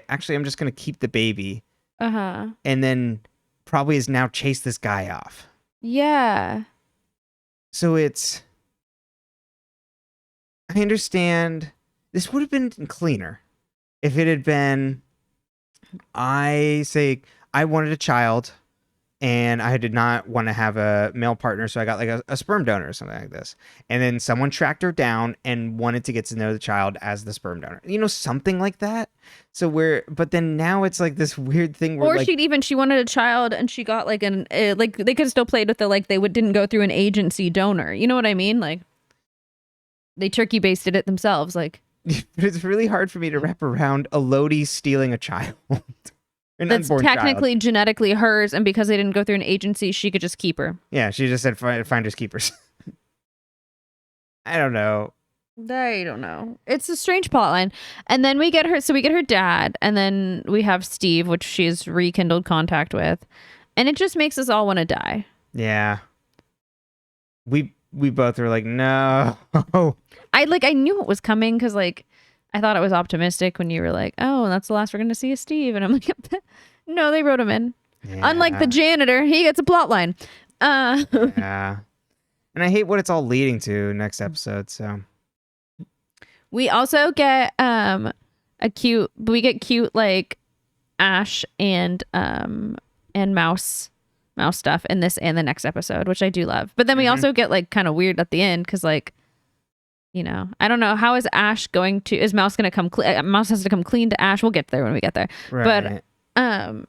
S2: Actually, I'm just going to keep the baby.
S1: Uh-huh.
S2: And then probably has now chased this guy off.
S1: Yeah.
S2: So I understand this would have been cleaner if it had been, I wanted a child and I did not want to have a male partner. So I got like a sperm donor or something like this. And then someone tracked her down and wanted to get to know the child as the sperm donor, something like that. So but then now it's like this weird thing where
S1: she wanted a child and she got like they could have still played with the, like they didn't go through an agency donor. You know what I mean? Like they turkey basted it themselves. Like
S2: it's really hard for me to wrap around Elodie stealing a child.
S1: That's technically genetically hers, and because they didn't go through an agency, she could just keep her.
S2: Yeah, she just said finders keepers. I don't know.
S1: It's a strange plotline. And then we get her dad, and then we have Steve, which she's rekindled contact with. And it just makes us all want to die.
S2: Yeah. We we both were like, no.
S1: I knew it was coming because like I thought it was optimistic when you were like, oh, that's the last we're gonna see of Steve, and I'm like, no, they wrote him in.
S2: Yeah.
S1: Unlike the janitor, he gets a plot line.
S2: Yeah. And I hate what it's all leading to next episode. So
S1: we also get cute like Ash and Mouse stuff in this and the next episode, which I do love. But then we also get like kind of weird at the end because like, you know, I don't know, how is Ash going to, is Mouse going to come Mouse has to come clean to Ash. We'll get there when we get there.
S2: right.
S1: But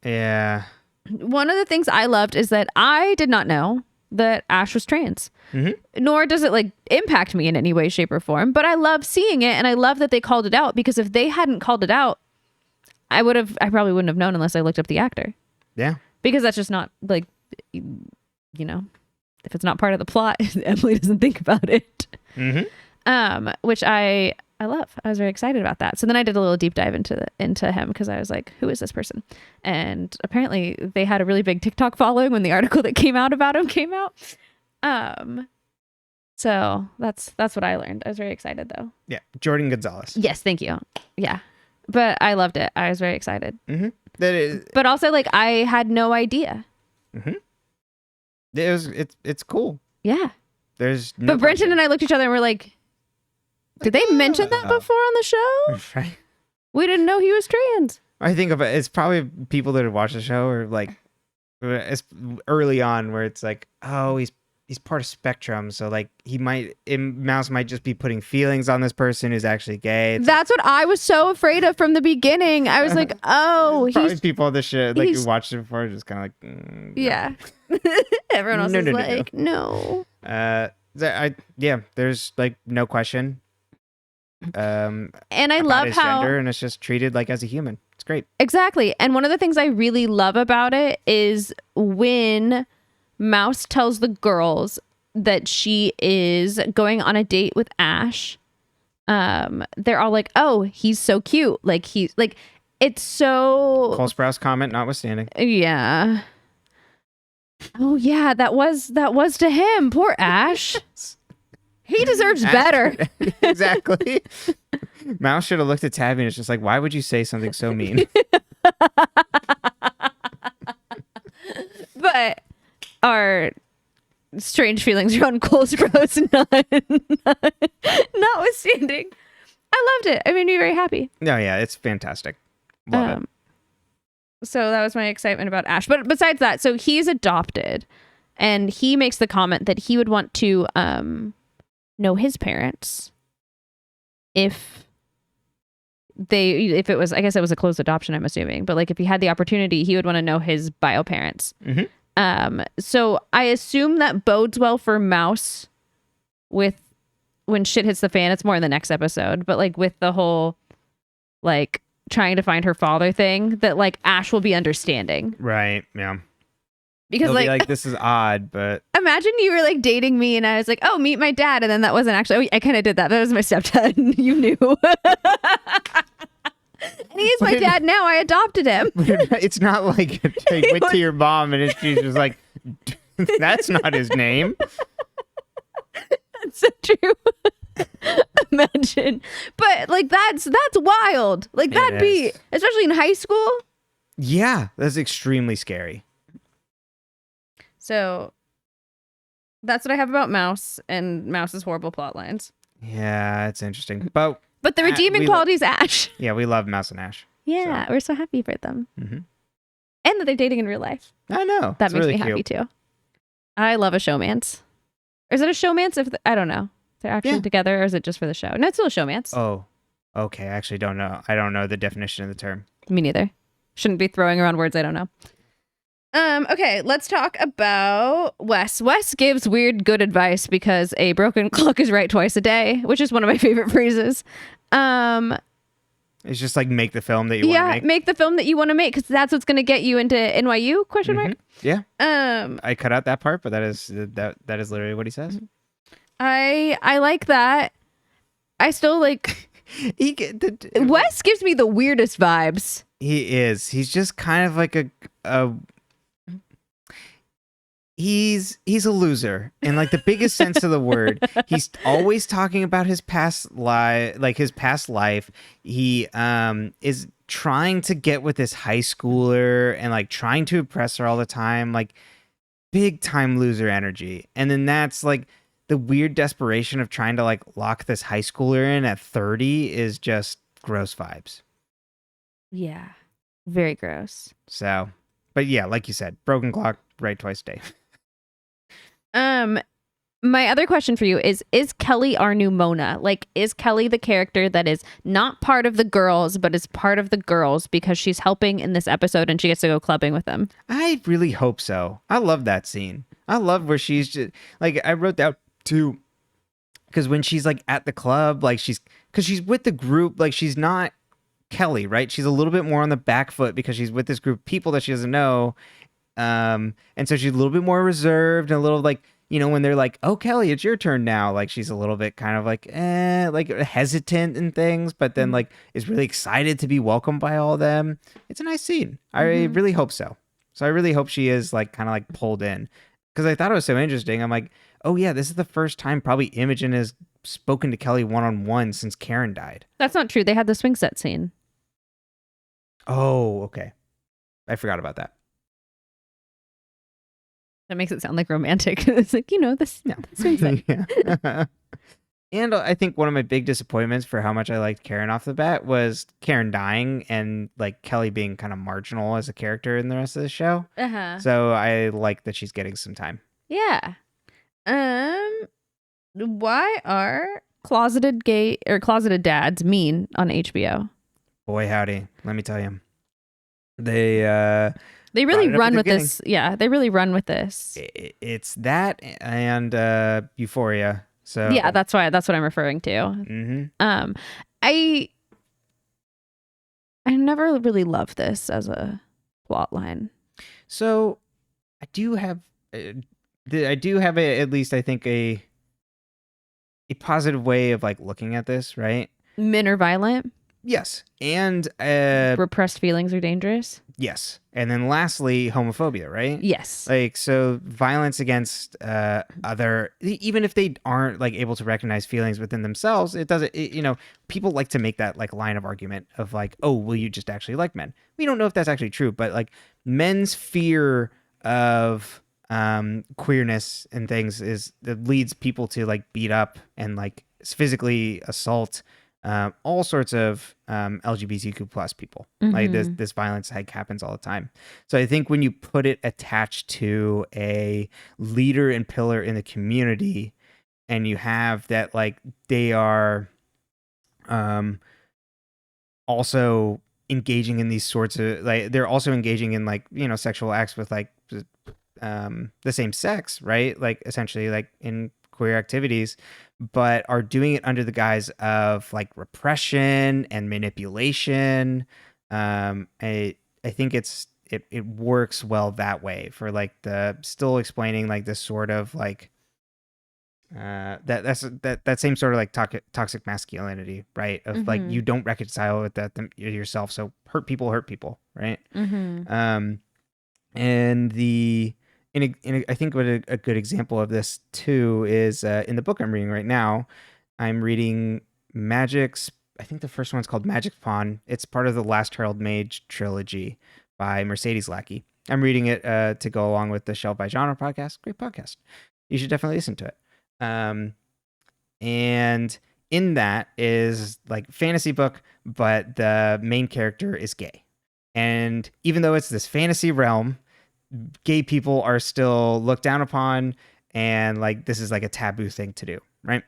S2: yeah.
S1: one of the things I loved is that I did not know that Ash was trans. Nor does it like impact me in any way, shape, or form. But I love seeing it, and I love that they called it out, because if they hadn't called it out, I probably wouldn't have known unless I looked up the actor.
S2: Yeah.
S1: Because that's just not like, you know, if it's not part of the plot, Emily doesn't think about it. Which I love. I was very excited about that. So then I did a little deep dive into him, because I was like, who is this person? And apparently they had a really big TikTok following when the article that came out about him came out. So that's what I learned. I was very excited though.
S2: Yeah. Jordan Gonzalez.
S1: Yes, thank you. Yeah. But I loved it. I was very excited.
S2: That is,
S1: but also like I had no idea.
S2: it's cool.
S1: Yeah.
S2: There's no
S1: But Brenton and I looked at each other and were like, did they mention that before on the show?
S2: Right.
S1: We didn't know he was trans.
S2: I think of it, it's probably people that have watched the show, or like it's early on where it's like, oh, he's part of spectrum, so like Mouse might just be putting feelings on this person who's actually gay.
S1: That's what I was so afraid of from the beginning. I was like, oh,
S2: probably people on the show like who watched it before just kind of like
S1: yeah. Everyone else is like no.
S2: There's like no question.
S1: And I love
S2: his
S1: how
S2: gender, and it's just treated like as a human. It's great.
S1: Exactly. And one of the things I really love about it is when Mouse tells the girls that she is going on a date with Ash. They're all like, "Oh, he's so cute!" Like he's like, it's so.
S2: Cole Sprouse comment notwithstanding.
S1: Yeah. Oh yeah, that was to him. Poor Ash. He deserves better.
S2: Exactly. Mouse should have looked at Tabby and it's just like, why would you say something so mean?
S1: But our strange feelings around Cole Sprouse notwithstanding, I loved it. I made me very happy.
S2: No, yeah, it's fantastic. Love it.
S1: So that was my excitement about Ash. But besides that, so he's adopted, and he makes the comment that he would want to know his parents if it was, I guess it was a closed adoption, I'm assuming, but like if he had the opportunity, he would want to know his bio parents. So I assume that bodes well for Mouse with when shit hits the fan. It's more in the next episode, but like with the whole like trying to find her father thing, that like Ash will be understanding.
S2: Right. Yeah.
S1: Because
S2: He'll
S1: like,
S2: be like, this is odd, but
S1: imagine you were like dating me and I was like, oh, meet my dad. And then that wasn't actually, I kind of did that. That was my stepdad. You knew. And he is my dad now. I adopted him.
S2: It's not like they went to your mom and she's just like, that's not his name.
S1: That's so true. Imagine. But like that's wild. Like that'd be, especially in high school.
S2: Yeah, that's extremely scary.
S1: So that's what I have about Mouse and Mouse's horrible plot lines.
S2: Yeah, it's interesting. But
S1: the redeeming quality is Ash.
S2: Yeah, we love Mouse and Ash.
S1: Yeah, we're so happy for them. And that they're dating in real life.
S2: I know.
S1: That makes me happy too. I love a showmance. Or is it a showmance if I don't know. They're actually together, or is it just for the show? No, it's still a showmance.
S2: Oh, okay. I actually don't know. I don't know the definition of the term.
S1: Me neither. Shouldn't be throwing around words I don't know. Okay, let's talk about Wes. Wes gives weird good advice because a broken clock is right twice a day, which is one of my favorite phrases.
S2: It's just like make the film that you want to make.
S1: Yeah, make the film that you want to make, because that's what's going to get you into NYU? Question mark.
S2: Yeah. I cut out that part, but that is literally what he says.
S1: I like that. I still like. Wes gives me the weirdest vibes.
S2: He is. He's just kind of like a he's a loser in like the biggest sense of the word. He's always talking about his past life, like his past life. He is trying to get with this high schooler and like trying to impress her all the time, like big time loser energy. And then that's like the weird desperation of trying to like lock this high schooler in at 30 is just gross vibes.
S1: Yeah. Very gross.
S2: So, but yeah, like you said, broken clock, right twice a day.
S1: My other question for you is Kelly our new Mona? Like, is Kelly the character that is not part of the girls, but is part of the girls because she's helping in this episode and she gets to go clubbing with them?
S2: I really hope so. I love that scene. I love where she's just like, I wrote that too. Because when she's like at the club, like because she's with the group, like she's not Kelly, right? She's a little bit more on the back foot because she's with this group of people that she doesn't know. And so she's a little bit more reserved and a little like, when they're like, oh, Kelly, it's your turn now. Like she's a little bit kind of like, like hesitant and things, but then like is really excited to be welcomed by all of them. It's a nice scene. I really hope so. So I really hope she is like kind of like pulled in because I thought it was so interesting. I'm like, oh yeah, this is the first time probably Imogen has spoken to Kelly one-on-one since Karen died.
S1: That's not true. They had the swing set scene.
S2: Oh, okay. I forgot about that.
S1: That makes it sound like romantic. It's like, this swing set.
S2: Yeah. And I think one of my big disappointments for how much I liked Karen off the bat was Karen dying and like Kelly being kind of marginal as a character in the rest of the show.
S1: Uh-huh.
S2: So I like that she's getting some time.
S1: Yeah. Why are closeted gay or closeted dads mean on HBO?
S2: Boy, howdy. Let me tell you. They
S1: really run with this. Yeah, they really run with this.
S2: It's that and Euphoria. So
S1: yeah, that's what I'm referring to.
S2: Mm-hmm.
S1: I never really loved this as a plot line.
S2: So I do have at least I think a positive way of like looking at this, right?
S1: Men are violent.
S2: Yes. And
S1: repressed feelings are dangerous.
S2: Yes. And then lastly, homophobia, right?
S1: Yes.
S2: Like, so violence against other, even if they aren't like able to recognize feelings within themselves, people like to make that like line of argument of like, oh, well, you just actually like men. We don't know if that's actually true, but like men's fear of queerness and things that leads people to like beat up and like physically assault all sorts of LGBTQ plus people. Mm-hmm. Like this violence like happens all the time. So I think when you put it attached to a leader and pillar in the community, and you have that like they are also engaging in these sorts of like they're also engaging in like sexual acts with like the same sex, right? Like essentially like in queer activities, but are doing it under the guise of like repression and manipulation. I think it works well that way for like the still explaining like this sort of like that same sort of like toxic masculinity, right? Of like you don't reconcile with that yourself, so hurt people, right? Mm-hmm. And I think what a good example of this too is in the book I'm reading right now. I'm reading Magic's. I think the first one's called Magic's Pawn. It's part of the Last Herald Mage trilogy by Mercedes Lackey. I'm reading it to go along with the Shelf by Genre podcast. Great podcast. You should definitely listen to it. And in that is like fantasy book, but the main character is gay. And even though it's this fantasy realm, gay people are still looked down upon, and like this is like a taboo thing to do, right?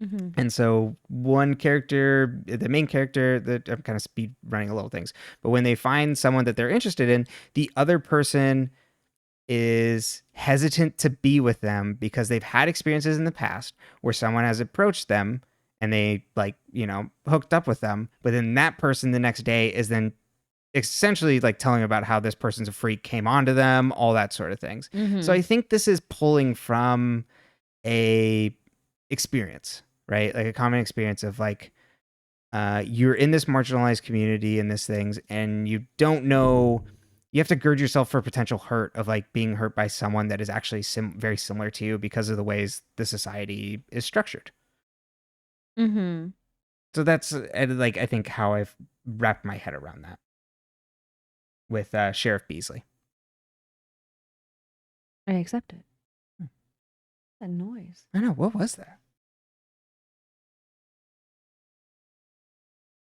S2: Mm-hmm. And so one character, the main character, that I'm kind of speed running a little things, but when they find someone that they're interested in, the other person is hesitant to be with them because they've had experiences in the past where someone has approached them and they like hooked up with them, but then that person the next day is then essentially like telling about how this person's a freak, came onto them, all that sort of things. Mm-hmm. So I think this is pulling from a experience, right? Like a common experience of like, you're in this marginalized community and this things, and you don't know, you have to gird yourself for potential hurt of like being hurt by someone that is actually very similar to you because of the ways the society is structured.
S1: Mm-hmm.
S2: So that's like I think how I've wrapped my head around that with Sheriff Beasely.
S1: I accept it. That noise.
S2: I know, what was that?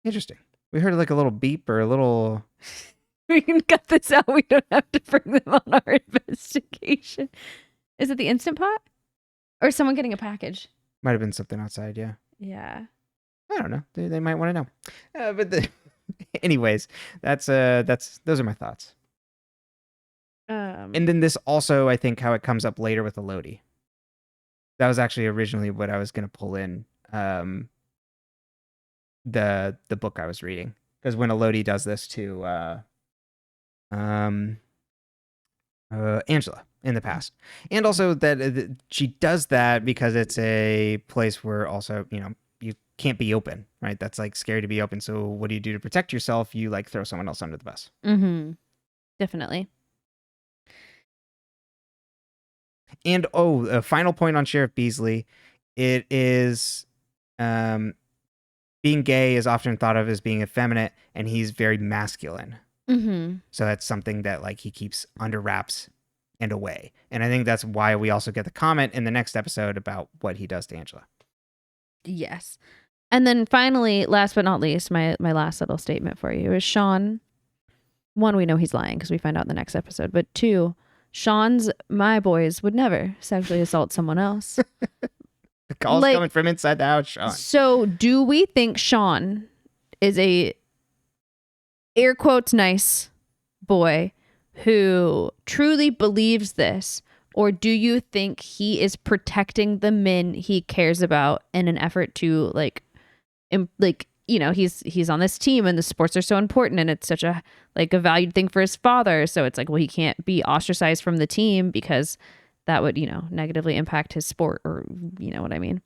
S2: Interesting. We heard like a little beep or a little.
S1: We can cut this out. We don't have to bring them on our investigation. Is it the Instant Pot? Or someone getting a package?
S2: Might have been something outside, yeah.
S1: Yeah.
S2: I don't know. They might want to know. Anyways, those are my thoughts. And then this also, I think, how it comes up later with Elodie. That was actually originally what I was going to pull in the book I was reading, because when Elodie does this to Angela in the past, and also that she does that because it's a place where also you can't be open, right? That's like scary to be open. So what do you do to protect yourself? You like throw someone else under the bus.
S1: Mm-hmm. Definitely.
S2: And a final point on Sheriff Beasely, it is being gay is often thought of as being effeminate, and he's very masculine.
S1: Mm-hmm.
S2: So that's something that like he keeps under wraps and away. And I think that's why we also get the comment in the next episode about what he does to Angela.
S1: Yes. And then finally, last but not least, my last little statement for you is Shawn. One, we know he's lying because we find out in the next episode. But two, Shawn's my boys would never sexually assault someone else.
S2: The call's coming from inside the house, Shawn.
S1: So do we think Shawn is a air quotes nice boy who truly believes this? Or do you think he is protecting the men he cares about in an effort to he's on this team and the sports are so important and it's such a valued thing for his father. So it's like, well, he can't be ostracized from the team because that would, negatively impact his sport, or you know what I mean?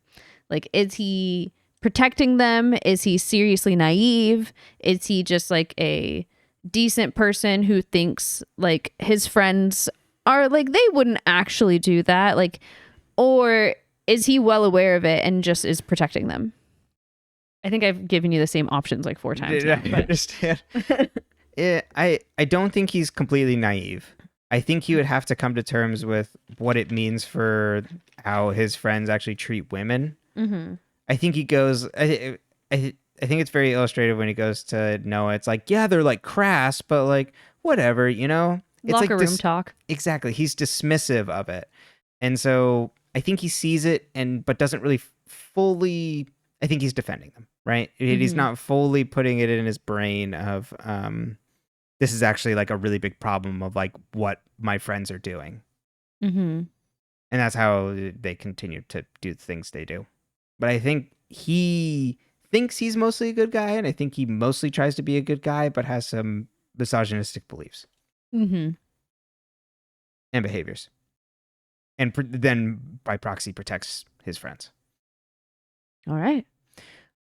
S1: Like, is he protecting them? Is he seriously naive? Is he just like a decent person who thinks like his friends are like, they wouldn't actually do that? Like, or is he well aware of it and just is protecting them? I think I've given you the same options like 4 times.
S2: I understand. I don't think he's completely naive. I think he would have to come to terms with what it means for how his friends actually treat women.
S1: Mm-hmm.
S2: I think he goes. I think it's very illustrative when he goes to Noah. It's like, yeah, they're like crass, but like whatever, It's
S1: Locker
S2: like
S1: room talk.
S2: Exactly. He's dismissive of it, and so I think he sees it but doesn't really fully. I think he's defending them, right? Mm-hmm. He's not fully putting it in his brain of this is actually like a really big problem of like what my friends are doing.
S1: Mm-hmm.
S2: And that's how they continue to do the things they do. But I think he thinks he's mostly a good guy, and I think he mostly tries to be a good guy, but has some misogynistic beliefs.
S1: Mm-hmm.
S2: And behaviors. And then by proxy protects his friends.
S1: All right.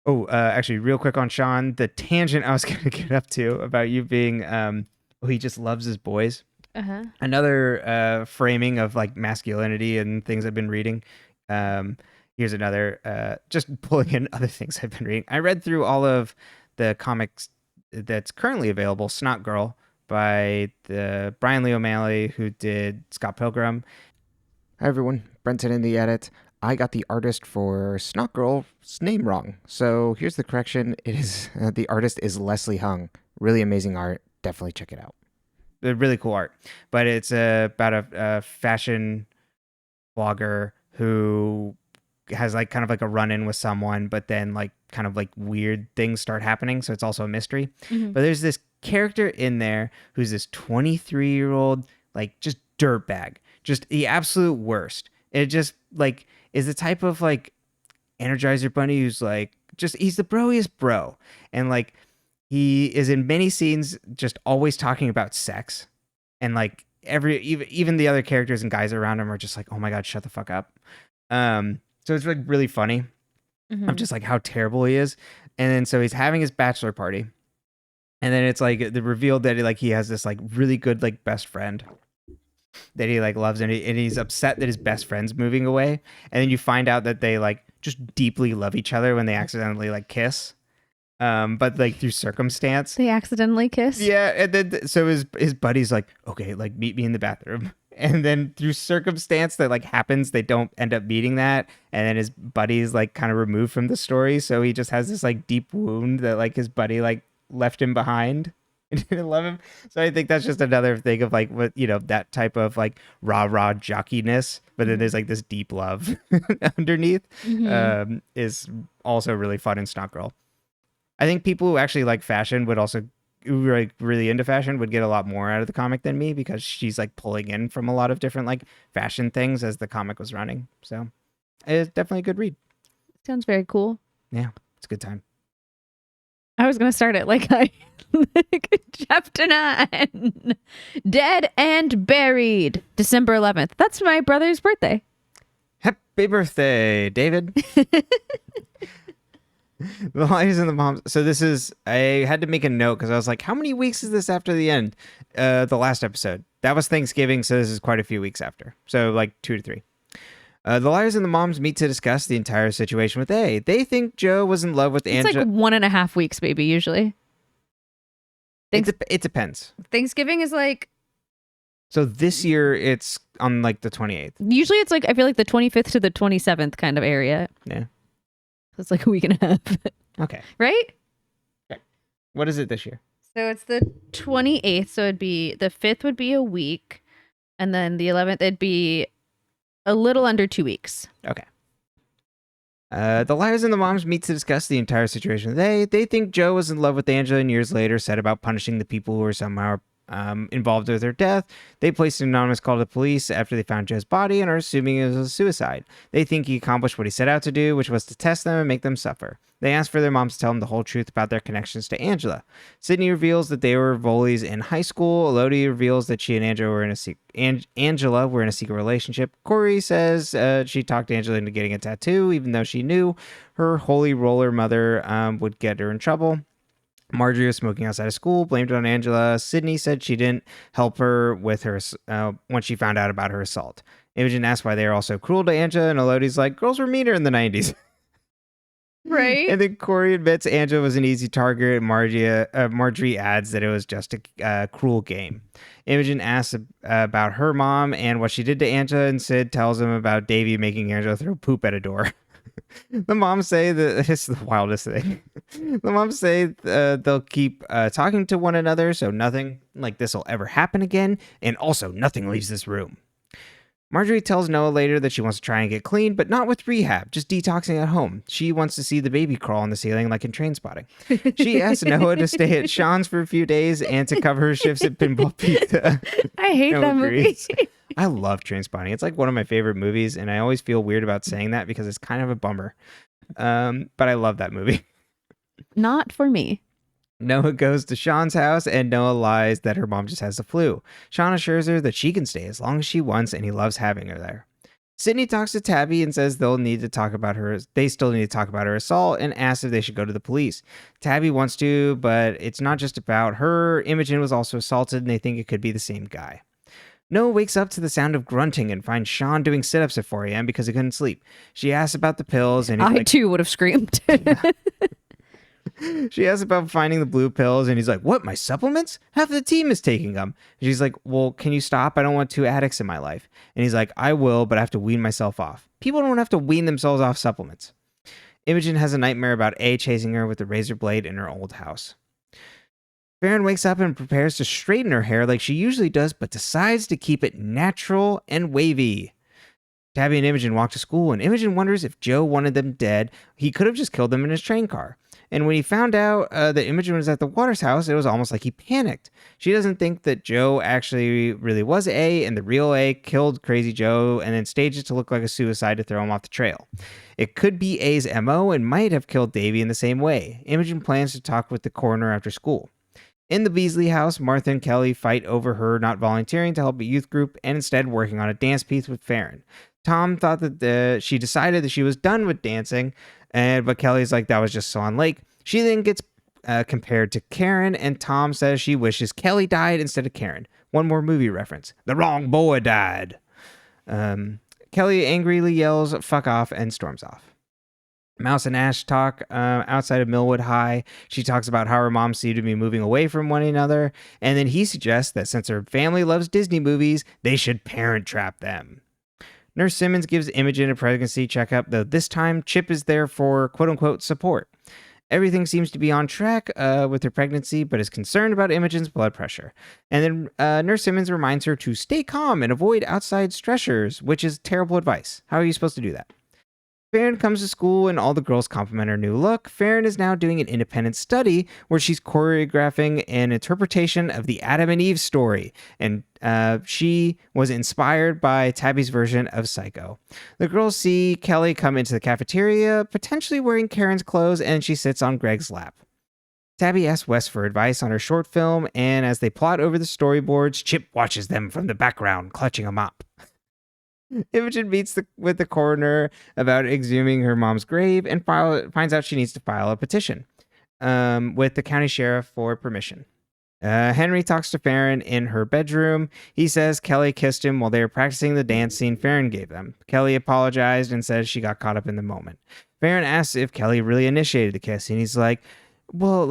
S2: Oh, actually, real quick on Shawn, the tangent I was going to get up to about you being, he just loves his boys.
S1: Uh-huh.
S2: Another framing of like masculinity and things I've been reading. Here's another, just pulling in other things I've been reading. I read through all of the comics that's currently available. Snot Girl by the Brian Lee O'Malley, who did Scott Pilgrim. Hi, everyone. Brenton in the edit. I got the artist for Snot Girl's name wrong. So here's the correction. It is the artist is Leslie Hung. Really amazing art. Definitely check it out. Really cool art. But it's about a fashion blogger who has like kind of like a run-in with someone, but then like kind of like weird things start happening. So it's also a mystery. Mm-hmm. But there's this character in there who's this 23-year-old, like just dirtbag, just the absolute worst. It just like is the type of like Energizer Bunny who's like just he's the broiest bro, and like he is in many scenes just always talking about sex, and like even the other characters and guys around him are just like, oh my god, shut the fuck up. So it's like really funny. Mm-hmm. Of just like how terrible he is. And then so he's having his bachelor party, And then it's like the revealed that he has this like really good like best friend that he like loves, and he's upset that his best friend's moving away. And then you find out that they like just deeply love each other when they accidentally like kiss. But like through circumstance.
S1: They accidentally kiss?
S2: Yeah, and then so his buddy's like, okay, like meet me in the bathroom. And then through circumstance that like happens, they don't end up meeting that. And then his buddy's like kind of removed from the story. So he just has this like deep wound that like his buddy like left him behind and didn't love him. So I think that's just another thing of like what, that type of like rah jockiness. But then there's like this deep love underneath is also really fun in Snot Girl. I think people who actually like fashion would also, who are like really into fashion, would get a lot more out of the comic than me, because she's like pulling in from a lot of different like fashion things as the comic was running. So it's definitely a good read.
S1: Sounds very cool.
S2: Yeah, it's a good time.
S1: I was going to start it like Chapter 9. Dead and Buried. December 11th. That's my brother's birthday.
S2: Happy birthday, David. The Liars and the Moms. So this is, I had to make a note because I was like, how many weeks is this after the end? The last episode. That was Thanksgiving, so this is quite a few weeks after. So like 2 to 3. The Liars and the Moms meet to discuss the entire situation with A. They think Joe was in love with Angela.
S1: It's like 1.5 weeks, baby, usually.
S2: It depends.
S1: Thanksgiving is like...
S2: So this year, it's on like the 28th.
S1: Usually it's like, I feel like the 25th to the 27th kind of area.
S2: Yeah.
S1: It's like a week and a half.
S2: Okay.
S1: Right?
S2: Okay. What is it this year?
S1: So it's the 28th. So it'd be, the 5th would be a week. And then the 11th, it'd be a little under 2 weeks.
S2: Okay. The Liars and the Moms meet to discuss the entire situation. They think Joe was in love with Angela, and years later set about punishing the people who were somehow involved with her death. They placed an anonymous call to police after they found Joe's body and are assuming it was a suicide. They think he accomplished what he set out to do, which was to test them and make them suffer. They ask for their moms to tell them the whole truth about their connections to Angela. Sidney reveals that they were bullies in high school. Elodie reveals that she and Angela were in a secret relationship. Corey says she talked Angela into getting a tattoo, even though she knew her holy roller mother would get her in trouble. Marjorie was smoking outside of school, blamed it on Angela. Sidney said she didn't help her with her when she found out about her assault. Imogen asked why they were all so cruel to Angela, and Elodie's like, girls were meaner in the 90s.
S1: Right.
S2: And then Corey admits Angela was an easy target. Marjorie adds that it was just a cruel game. Imogen asks about her mom and what she did to Angela, and Sid tells him about Davy making Angela throw poop at a door. The moms say that it's the wildest thing. The moms say they'll keep talking to one another, so nothing like this will ever happen again, and also nothing leaves this room. Marjorie tells Noah later that she wants to try and get clean, but not with rehab, just detoxing at home. She wants to see the baby crawl on the ceiling like in Trainspotting. She asks Noah to stay at Shawn's for a few days and to cover her shifts at Pinball Pizza.
S1: I hate that movie.
S2: I love Trainspotting. It's like one of my favorite movies, and I always feel weird about saying that because it's kind of a bummer. But I love that movie.
S1: Not for me.
S2: Noah goes to Shawn's house, and Noah lies that her mom just has the flu. Shawn assures her that she can stay as long as she wants, and he loves having her there. Sidney talks to Tabby and says they still need to talk about her assault, and asks if they should go to the police. Tabby wants to, but it's not just about her. Imogen was also assaulted, and they think it could be the same guy. Noah wakes up to the sound of grunting and finds Shawn doing sit-ups at 4 a.m. because he couldn't sleep. She asks about the pills, and
S1: I too would have screamed.
S2: She asks about finding the blue pills, and he's like, what, my supplements? Half the team is taking them. And she's like, well, can you stop? I don't want 2 addicts in my life. And he's like, I will, but I have to wean myself off. People don't have to wean themselves off supplements. Imogen has a nightmare about A chasing her with a razor blade in her old house. Faran wakes up and prepares to straighten her hair like she usually does, but decides to keep it natural and wavy. Tabby and Imogen walk to school, and Imogen wonders if Joe wanted them dead. He could have just killed them in his train car. And when he found out that Imogen was at the Waters house, it was almost like he panicked. She doesn't think that Joe actually really was A, and the real A killed Crazy Joe and then staged it to look like a suicide to throw him off the trail. It could be A's MO and might have killed Davy in the same way. Imogen plans to talk with the coroner after school. In the Beasely house, Martha and Kelly fight over her not volunteering to help a youth group and instead working on a dance piece with Faran. Tom thought that she decided that she was done with dancing, but Kelly's like, that was just Swan Lake. She then gets compared to Karen, and Tom says she wishes Kelly died instead of Karen. One more movie reference. The wrong boy died. Kelly angrily yells, "Fuck off," and storms off. Mouse and Ash talk outside of Millwood High. She talks about how her mom seemed to be moving away from one another, and then he suggests that since her family loves Disney movies, they should parent trap them. Nurse Simmons gives Imogen a pregnancy checkup, though this time Chip is there for quote-unquote support. Everything seems to be on track with her pregnancy, but is concerned about Imogen's blood pressure. And then Nurse Simmons reminds her to stay calm and avoid outside stressors, which is terrible advice. How are you supposed to do that? Faran comes to school and all the girls compliment her new look. Faran is now doing an independent study where she's choreographing an interpretation of the Adam and Eve story, and she was inspired by Tabby's version of Psycho. The girls see Kelly come into the cafeteria, potentially wearing Karen's clothes, and she sits on Greg's lap. Tabby asks Wes for advice on her short film, and as they plot over the storyboards, Chip watches them from the background, clutching a mop. Imogen meets with the coroner about exhuming her mom's grave and finds out she needs to file a petition with the county sheriff for permission. Henry talks to Faran in her bedroom. He says Kelly kissed him while they were practicing the dance scene Faran gave them. Kelly apologized and says she got caught up in the moment. Faran asks if Kelly really initiated the kiss, and he's like, well,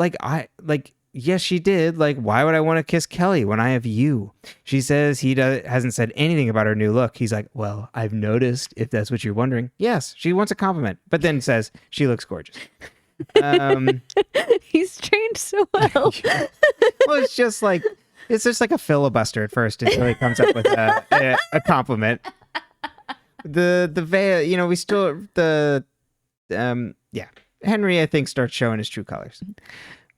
S2: yes, she did. Why would I want to kiss Kelly when I have you? She says he hasn't said anything about her new look. He's like, well, I've noticed, if that's what you're wondering. Yes, she wants a compliment, but then says she looks gorgeous.
S1: He's trained so well.
S2: Well, it's just like a filibuster at first until he comes up with a compliment. The veil, we still Henry, I think, starts showing his true colors.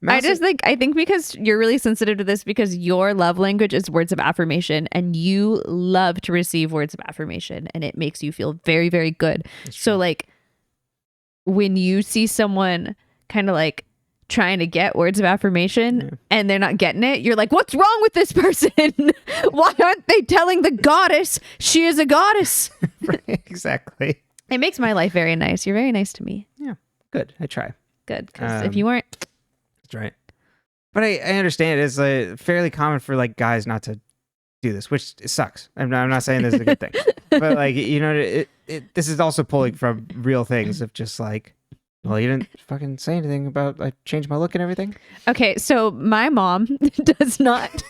S2: I
S1: think because you're really sensitive to this because your love language is words of affirmation and you love to receive words of affirmation and it makes you feel very, very good. So when you see someone kind of trying to get words of affirmation and they're not getting it, you're like, what's wrong with this person? Why aren't they telling the goddess she is a goddess?
S2: Exactly.
S1: It makes my life very nice. You're very nice to me.
S2: Yeah. Good. I try.
S1: Good. Because if you weren't...
S2: Right. But I understand it's fairly common for guys not to do this, which sucks. I'm not saying this is a good thing, but this is also pulling from real things of just well, you didn't fucking say anything about I changed my look and everything.
S1: Okay, so my mom does not.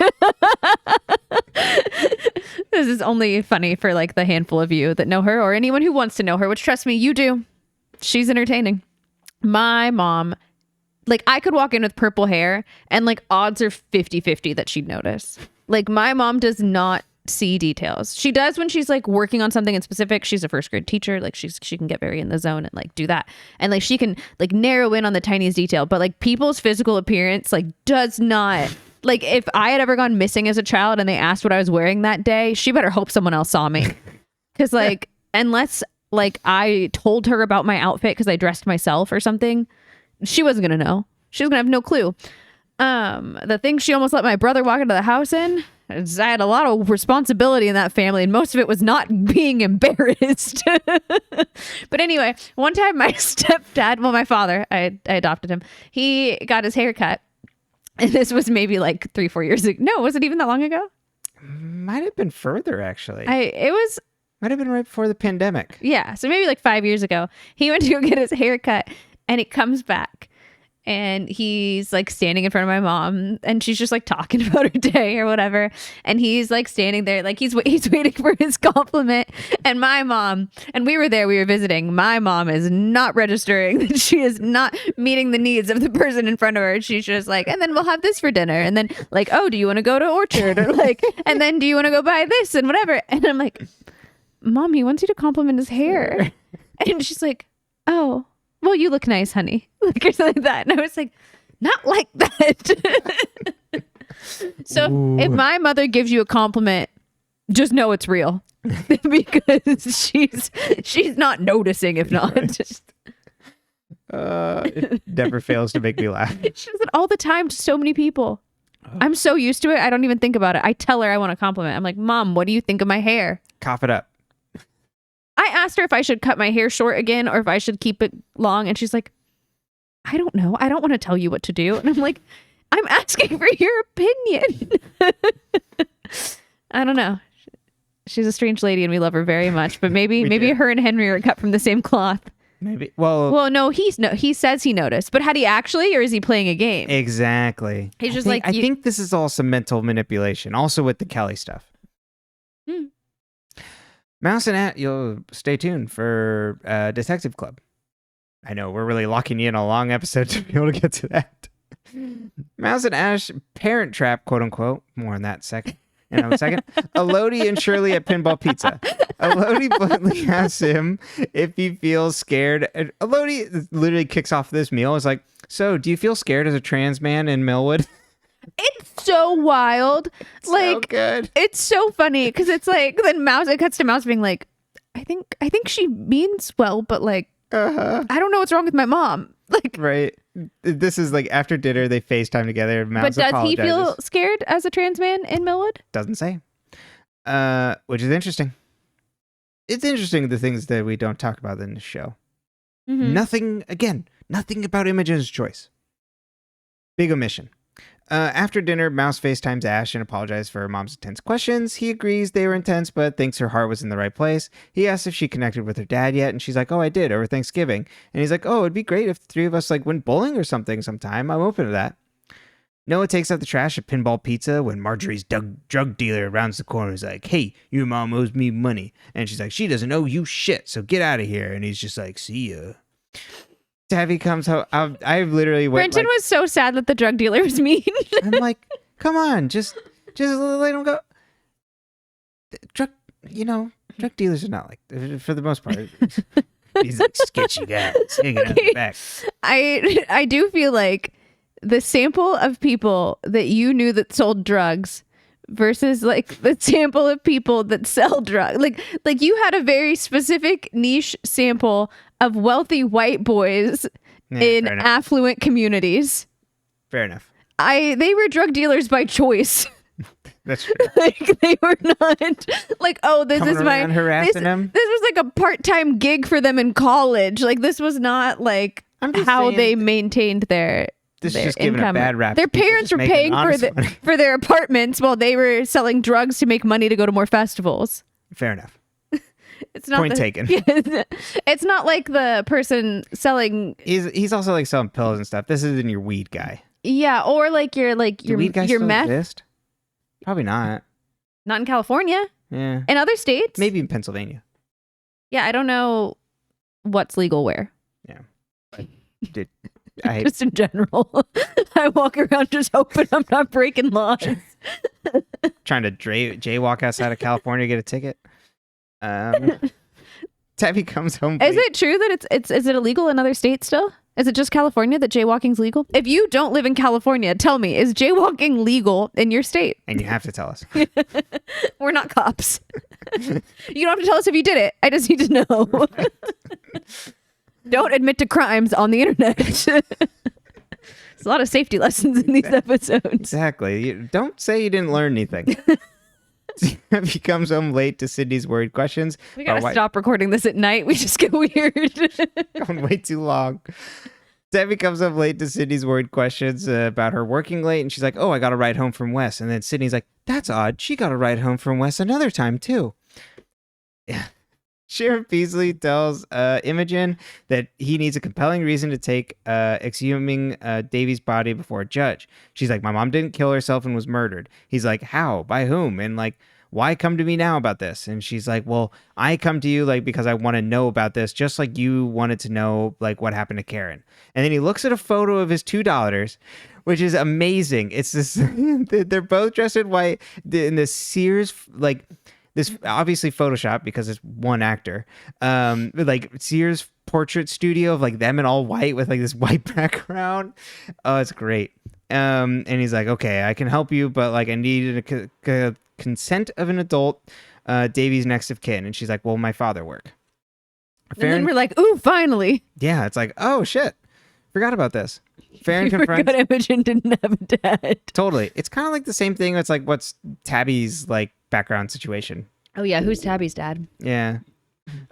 S1: This is only funny for the handful of you that know her or anyone who wants to know her, which trust me, you do. She's entertaining. My mom. I could walk in with purple hair and odds are 50-50 that she'd notice. My mom does not see details. She does when she's working on something in specific. She's a first grade teacher. She can get very in the zone and do that. And she can narrow in on the tiniest detail. But people's physical appearance does not. If I had ever gone missing as a child and they asked what I was wearing that day, she better hope someone else saw me. Because unless I told her about my outfit because I dressed myself or something, she wasn't going to know. She was going to have no clue. The thing she almost let my brother walk into the house in, is I had a lot of responsibility in that family, and most of it was not being embarrassed. But anyway, one time my stepdad, my father, I adopted him, he got his hair cut. And this was maybe 3-4 years ago. No, was it even that long ago?
S2: Might have been further, actually.
S1: Might
S2: have been right before the pandemic.
S1: Yeah, so maybe 5 years ago. He went to go get his hair cut. And it comes back and he's standing in front of my mom and she's just talking about her day or whatever. And he's standing there, he's waiting for his compliment. And my mom, and we were visiting. My mom is not registering that she is not meeting the needs of the person in front of her. She's just and then we'll have this for dinner. And then oh, do you want to go to Orchard? Or and then do you want to go buy this and whatever? And I'm like, Mom, he wants you to compliment his hair. And she's like, oh, well, you look nice, honey. Or something like that. And I was like, not like that. So if my mother gives you a compliment, just know it's real. Because she's not noticing if not.
S2: It never fails to make me laugh.
S1: She does it all the time to so many people. I'm so used to it, I don't even think about it. I tell her I want a compliment. I'm like, Mom, what do you think of my hair?
S2: Cough it up.
S1: I asked her if I should cut my hair short again or if I should keep it long. And she's like, I don't know. I don't want to tell you what to do. And I'm like, I'm asking for your opinion. I don't know. She's a strange lady and we love her very much, but maybe her and Henry are cut from the same cloth.
S2: Maybe. Well,
S1: no, he says he noticed, but had he actually, or is he playing a game?
S2: Exactly.
S1: He's just
S2: I think this is all some mental manipulation, also with the Kelly stuff. Mouse and you'll stay tuned for Detective Club. I know we're really locking you in a long episode to be able to get to that. Mouse and Ash parent trap, quote unquote. More on that in a second. Elodie and Shirley at Pinball Pizza. Elodie bluntly asks him if he feels scared. And Elodie literally kicks off this meal. It's like, so do you feel scared as a trans man in Millwood?
S1: It's so wild. Like,
S2: so good.
S1: It's so funny because it's like, then it cuts to Mouse being like, I think she means well, but like, I don't know what's wrong with my mom. Like,
S2: right. This is like after dinner, they FaceTime together. Mouse
S1: but does he feel scared as a trans man in Millwood?
S2: Doesn't say. Which is interesting. It's interesting the things that we don't talk about in the show. Nothing about Imogen's choice. Big omission. After dinner, Mouse FaceTimes Ash and apologizes for her mom's intense questions. He agrees they were intense, but thinks her heart was in the right place. He asks if she connected with her dad yet, and she's like, oh, I did, over Thanksgiving. And he's like, oh, it'd be great if the three of us like went bowling or something sometime. I'm open to that. Noah takes out the trash at Pinball Pizza when Marjorie's drug dealer rounds the corner. He's like, hey, your mom owes me money. And she's like, she doesn't owe you shit, so get out of here. And he's just like, see ya. Tabby comes home. I literally went.
S1: Brenton was so sad that the drug dealer was mean.
S2: I'm like, come on, just let him go. Drug dealers are not like, for the most part. He's like sketchy guys hanging out the back.
S1: I do feel like the sample of people that you knew that sold drugs versus like the sample of people that sell drugs, like you had a very specific niche sample of wealthy white boys in affluent communities.
S2: Fair enough.
S1: They were drug dealers by choice.
S2: That's true.
S1: Like they were not like, oh, this
S2: Coming
S1: is my
S2: harassing him.
S1: This was like a part-time gig for them in college. Like this was not like how they maintained their
S2: This is just giving a bad rap.
S1: Their parents were paying for their apartments while they were selling drugs to make money to go to more festivals.
S2: Fair enough.
S1: It's not
S2: Point taken.
S1: It's not like the person selling.
S2: He's also like selling pills and stuff. This isn't your weed guy.
S1: Yeah, or like your
S2: weed guy
S1: your
S2: still
S1: meth.
S2: Exist? Probably not.
S1: Not in California.
S2: Yeah.
S1: In other states.
S2: Maybe in Pennsylvania.
S1: Yeah, I don't know what's legal where.
S2: Yeah.
S1: Just in general. I walk around just hoping I'm not breaking laws.
S2: Trying to jaywalk outside of California to get a ticket. Tabby comes home.
S1: Is it true that is it illegal in other states still? Is it just California that jaywalking's legal? If you don't live in California, tell me, is jaywalking legal in your state?
S2: And you have to tell us.
S1: We're not cops. You don't have to tell us if you did it. I just need to know. Right. Don't admit to crimes on the internet. There's a lot of safety lessons in these episodes.
S2: Exactly. Don't say you didn't learn anything. He comes home late to Sidney's worried questions.
S1: We gotta stop recording this at night. We just get weird.
S2: Going way too long. Debbie comes home late to Sidney's worried questions about her working late, and she's like, oh, I got a ride home from Wes. And then Sidney's like, that's odd. She got a ride home from Wes another time, too. Yeah. Sheriff Beasely tells Imogen that he needs a compelling reason to take exhuming Davy's body before a judge. She's like, my mom didn't kill herself and was murdered. He's like, how? By whom? And like, why come to me now about this? And she's like, well, I come to you like because I want to know about this, just like you wanted to know like what happened to Karen. And then he looks at a photo of his two daughters, which is amazing. It's this, they're both dressed in white in this Sears, like, this obviously Photoshop because it's one actor, like Sears portrait studio of like them in all white with like this white background. Oh, it's great. And he's like, okay, I can help you, but like I need a consent of an adult, Davy's next of kin. And she's like, well, my father work.
S1: And then we're like, ooh, finally.
S2: Yeah, it's like, oh shit, forgot about this. Faran confronts.
S1: Forgot Imogen didn't have a dad.
S2: Totally, it's kind of like the same thing. It's like, what's Tabby's like background situation?
S1: Oh yeah, who's Tabby's dad?
S2: Yeah.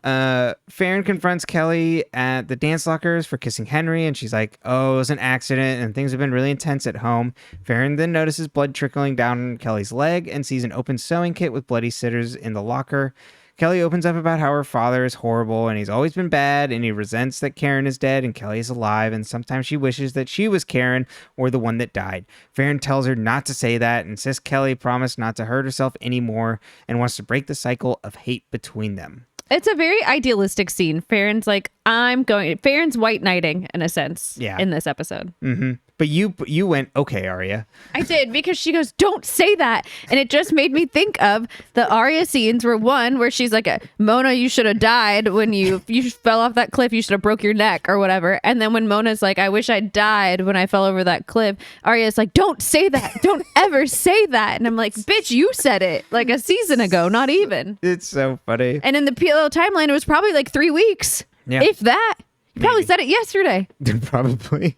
S2: Faran confronts Kelly at the dance lockers for kissing Henry, and she's like, oh, it was an accident, and things have been really intense at home. Faran then notices blood trickling down Kelly's leg and sees an open sewing kit with bloody scissors in the locker. Kelly opens up about how her father is horrible and he's always been bad, and he resents that Karen is dead and Kelly is alive, and sometimes she wishes that she was Karen or the one that died. Farron tells her not to say that and insists Kelly promise not to hurt herself anymore and wants to break the cycle of hate between them.
S1: It's a very idealistic scene. Farron's like, Farron's white knighting in a sense in this episode.
S2: Mm-hmm. But you went, okay, Arya.
S1: I did, because she goes, don't say that. And it just made me think of the Arya scenes where she's like, Mona, you should have died when you fell off that cliff. You should have broke your neck or whatever. And then when Mona's like, I wish I died when I fell over that cliff, Arya's like, don't say that. Don't ever say that. And I'm like, bitch, you said it like a season ago, not even.
S2: It's so funny.
S1: And in the PLL timeline, it was probably like 3 weeks. Yeah. If that. You probably said it yesterday.
S2: Probably.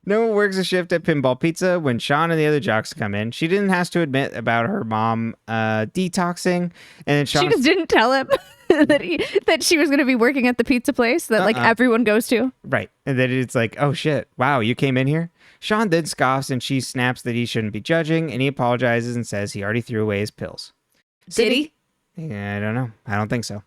S2: No one works a shift at Pinball Pizza when Shawn and the other jocks come in. She didn't have to admit about her mom detoxing, and then Shawn...
S1: She just didn't tell him that she was going to be working at the pizza place that like everyone goes to.
S2: Right. And then it's like, oh shit, wow, you came in here? Shawn then scoffs and she snaps that he shouldn't be judging, and he apologizes and says he already threw away his pills.
S1: Did he?
S2: Yeah, I don't know. I don't think so.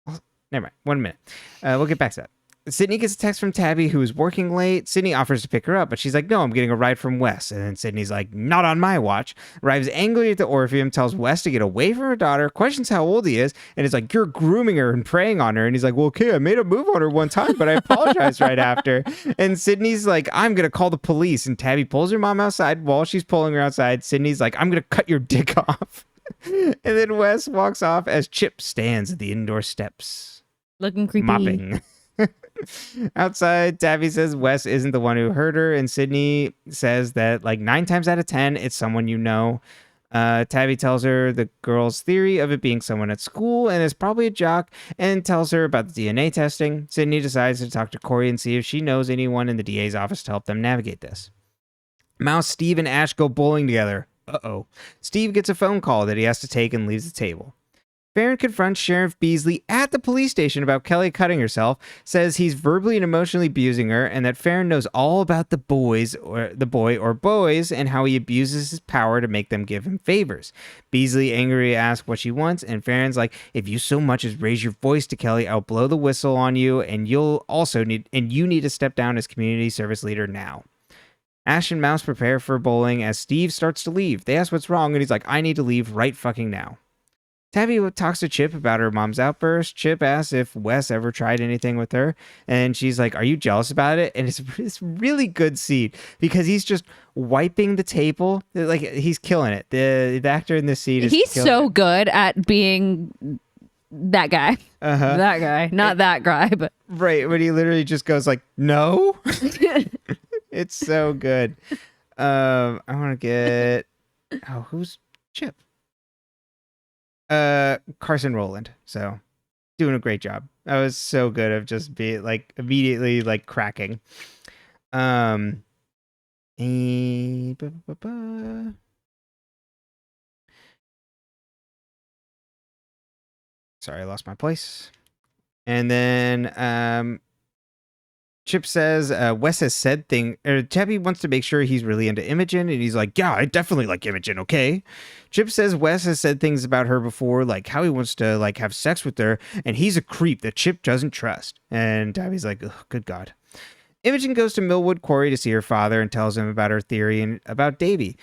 S2: Well, never mind. 1 minute. We'll get back to that. Sidney gets a text from Tabby, who is working late. Sidney offers to pick her up, but she's like, no, I'm getting a ride from Wes. And then Sidney's like, not on my watch. Arrives angry at the Orpheum, tells Wes to get away from her daughter, questions how old he is, and is like, you're grooming her and preying on her. And he's like, well, okay, I made a move on her one time, but I apologized right after. And Sidney's like, I'm going to call the police. And Tabby pulls her mom outside. While she's pulling her outside, Sidney's like, I'm going to cut your dick off. And then Wes walks off as Chip stands at the indoor steps.
S1: Looking creepy.
S2: Mopping. Outside, Tabby says Wes isn't the one who hurt her, and Sidney says that like 9 times out of 10, it's someone you know. Tabby tells her the girl's theory of it being someone at school, and it's probably a jock, and tells her about the DNA testing. Sidney decides to talk to Corey and see if she knows anyone in the DA's office to help them navigate this. Mouse, Steve, and Ash go bowling together. Uh-oh. Steve gets a phone call that he has to take and leaves the table. Faran confronts Sheriff Beasely at the police station about Kelly cutting herself, says he's verbally and emotionally abusing her, and that Faran knows all about the boy or boys and how he abuses his power to make them give him favors. Beasely angrily asks what she wants, and Farron's like, if you so much as raise your voice to Kelly, I'll blow the whistle on you, and you need to step down as community service leader now. Ash and Mouse prepare for bowling as Steve starts to leave. They ask what's wrong, and he's like, I need to leave right fucking now. Tabby talks to Chip about her mom's outburst. Chip asks if Wes ever tried anything with her, and she's like, are you jealous about it? And it's really good scene because he's just wiping the table. Like, he's killing it. The actor in this scene is
S1: he's so good at being that guy. That guy. Not that guy, but...
S2: Right, but he literally just goes like, no? It's so good. I want to get... Oh, who's Chip? Carson Rowland. So doing a great job. That was so good of just being like immediately like cracking. Sorry, I lost my place. And then Chip says Wes has said Tabby wants to make sure he's really into Imogen, and he's like, yeah, I definitely like Imogen, okay? Chip says Wes has said things about her before, like how he wants to like have sex with her, and he's a creep that Chip doesn't trust. And Tabby's like, oh, good God. Imogen goes to Millwood Quarry to see her father and tells him about her theory and about Davy.